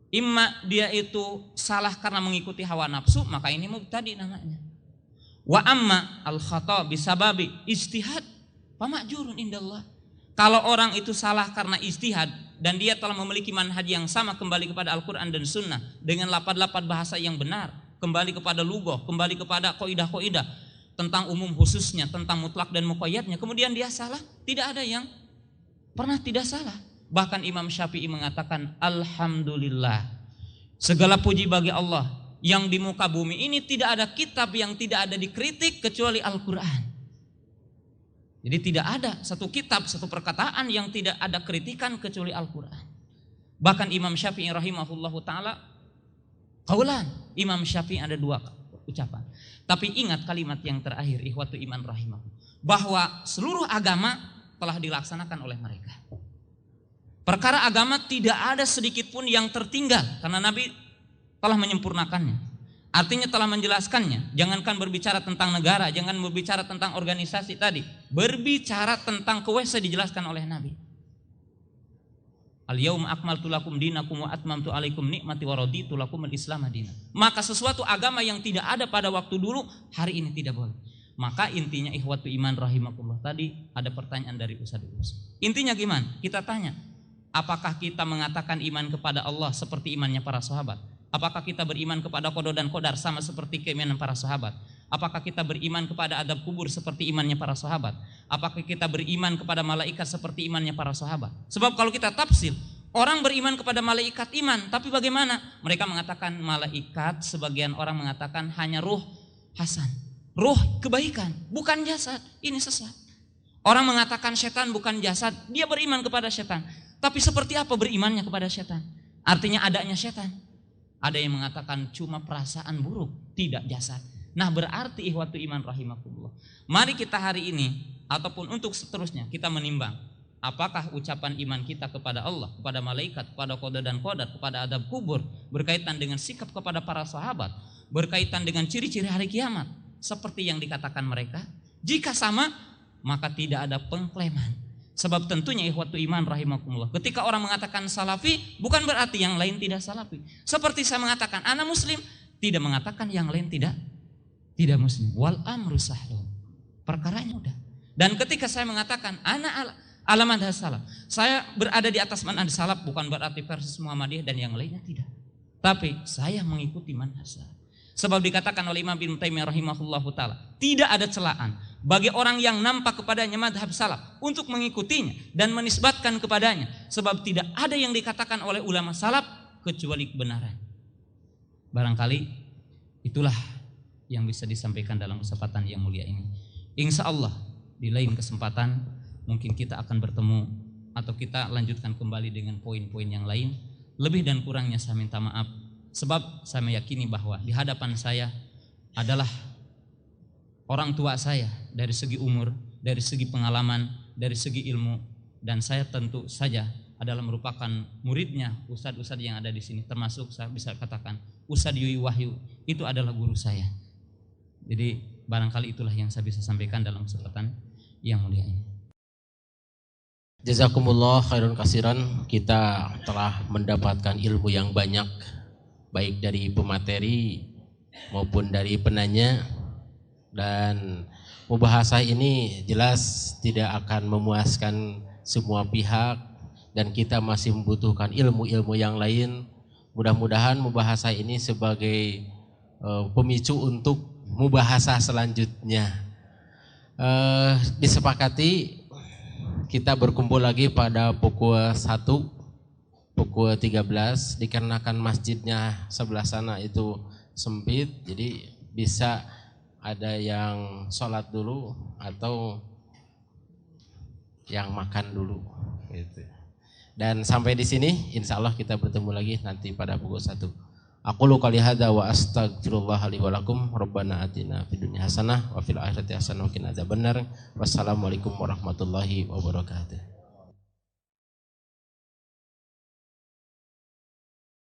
Imma dia itu salah karena mengikuti hawa nafsu, maka ini mubtadi namanya. Wa amma al khata' bisababi ijtihad fama'jurun indallah. Kalau orang itu salah karena ijtihad dan dia telah memiliki manhaj yang sama, kembali kepada Al-Qur'an dan Sunnah dengan lafaz-lafaz bahasa yang benar, kembali kepada lughah, kembali kepada kaidah-kaidah tentang umum khususnya, tentang mutlak dan muqayyadnya, kemudian dia salah, tidak ada yang pernah tidak salah. Bahkan Imam Syafi'i mengatakan, alhamdulillah, segala puji bagi Allah yang di muka bumi ini tidak ada kitab yang tidak ada dikritik kecuali Al-Quran. Jadi tidak ada satu kitab, satu perkataan yang tidak ada kritikan kecuali Al-Quran. Bahkan Imam Syafi'i rahimahullahu ta'ala, qaulan, Imam Syafi'i ada 2 ucapan. Tapi ingat kalimat yang terakhir, ikhwatu iman rahimahullah, bahwa seluruh agama telah dilaksanakan oleh mereka. Perkara agama tidak ada sedikit pun yang tertinggal, karena Nabi telah menyempurnakannya. Artinya telah menjelaskannya. Jangankan berbicara tentang negara, jangan berbicara tentang organisasi tadi, berbicara tentang kuasa dijelaskan oleh Nabi. Al-yauma akmaltu lakum dinakum wa atmamtu alaikum nikmati wa raditu lakum al-islam madinah. Maka sesuatu agama yang tidak ada pada waktu dulu, hari ini tidak boleh. Maka intinya ikhwatu iman rahimakumullah, tadi ada pertanyaan dari Ustaz. Intinya gimana? Kita tanya, apakah kita mengatakan iman kepada Allah seperti imannya para sahabat? Apakah kita beriman kepada qada dan qadar sama seperti keimanan para sahabat? Apakah kita beriman kepada adab kubur seperti imannya para sahabat? Apakah kita beriman kepada malaikat seperti imannya para sahabat? Sebab kalau kita tafsir, orang beriman kepada malaikat iman, tapi bagaimana? Mereka mengatakan malaikat, sebagian orang mengatakan hanya ruh hasan, ruh kebaikan, bukan jasad. Ini sesat. Orang mengatakan setan bukan jasad, dia beriman kepada setan. Tapi seperti apa berimannya kepada setan? Artinya adanya setan. Ada yang mengatakan cuma perasaan buruk, tidak jasad. Nah, berarti ikhwatu iman rahimakumullah. Mari kita hari ini ataupun untuk seterusnya kita menimbang apakah ucapan iman kita kepada Allah, kepada malaikat, kepada qada dan qadar, kepada adab kubur, berkaitan dengan sikap kepada para sahabat, berkaitan dengan ciri-ciri hari kiamat seperti yang dikatakan mereka. Jika sama, maka tidak ada pengklaiman. Sebab tentunya ikhwatu iman rahimakumullah, ketika orang mengatakan salafi, bukan berarti yang lain tidak salafi. Seperti saya mengatakan ana muslim, tidak mengatakan yang lain tidak muslim. Wal amru sahlun. Perkaranya mudah. Dan ketika saya mengatakan ana ala manhaj salaf, saya berada di atas manhaj salaf, bukan berarti versus Muhammadiyah dan yang lainnya, tidak. Tapi saya mengikuti manhaj salaf. Sebab dikatakan oleh Imam Ibnu Taimiyah rahimahullahu taala, tidak ada celaan bagi orang yang nampak kepadanya madhab salaf untuk mengikutinya dan menisbatkan kepadanya. Sebab tidak ada yang dikatakan oleh ulama salaf kecuali kebenaran. Barangkali itulah yang bisa disampaikan dalam kesempatan yang mulia ini. Insya Allah di lain kesempatan mungkin kita akan bertemu atau kita lanjutkan kembali dengan poin-poin yang lain. Lebih dan kurangnya saya minta maaf, sebab saya meyakini bahwa di hadapan saya adalah orang tua saya dari segi umur, dari segi pengalaman, dari segi ilmu, dan saya tentu saja adalah merupakan muridnya ustadz-ustadz yang ada di sini, termasuk saya bisa katakan Ustadz Yui Wahyu itu adalah guru saya. Jadi barangkali itulah yang saya bisa sampaikan dalam kesempatan yang mulia ini. Jazakumullah khairan kasiran. Kita telah mendapatkan ilmu yang banyak, baik dari pemateri maupun dari penanya, dan mubahasah ini jelas tidak akan memuaskan semua pihak dan kita masih membutuhkan ilmu-ilmu yang lain. Mudah-mudahan mubahasah ini sebagai pemicu untuk mubahasah selanjutnya. Disepakati kita berkumpul lagi pada pukul 1, pukul 13, dikarenakan masjidnya sebelah sana itu sempit, jadi bisa ada yang sholat dulu atau yang makan dulu gitu. Dan sampai di sini insya Allah kita bertemu lagi nanti pada pukul 1. Aqulu qouli hadza wa astaghfirullah li wa lakum. Rabbana atina fid dunya hasanah wa fil akhirati hasanah wa qina adzabannar. Wassalamualaikum warahmatullahi wabarakatuh.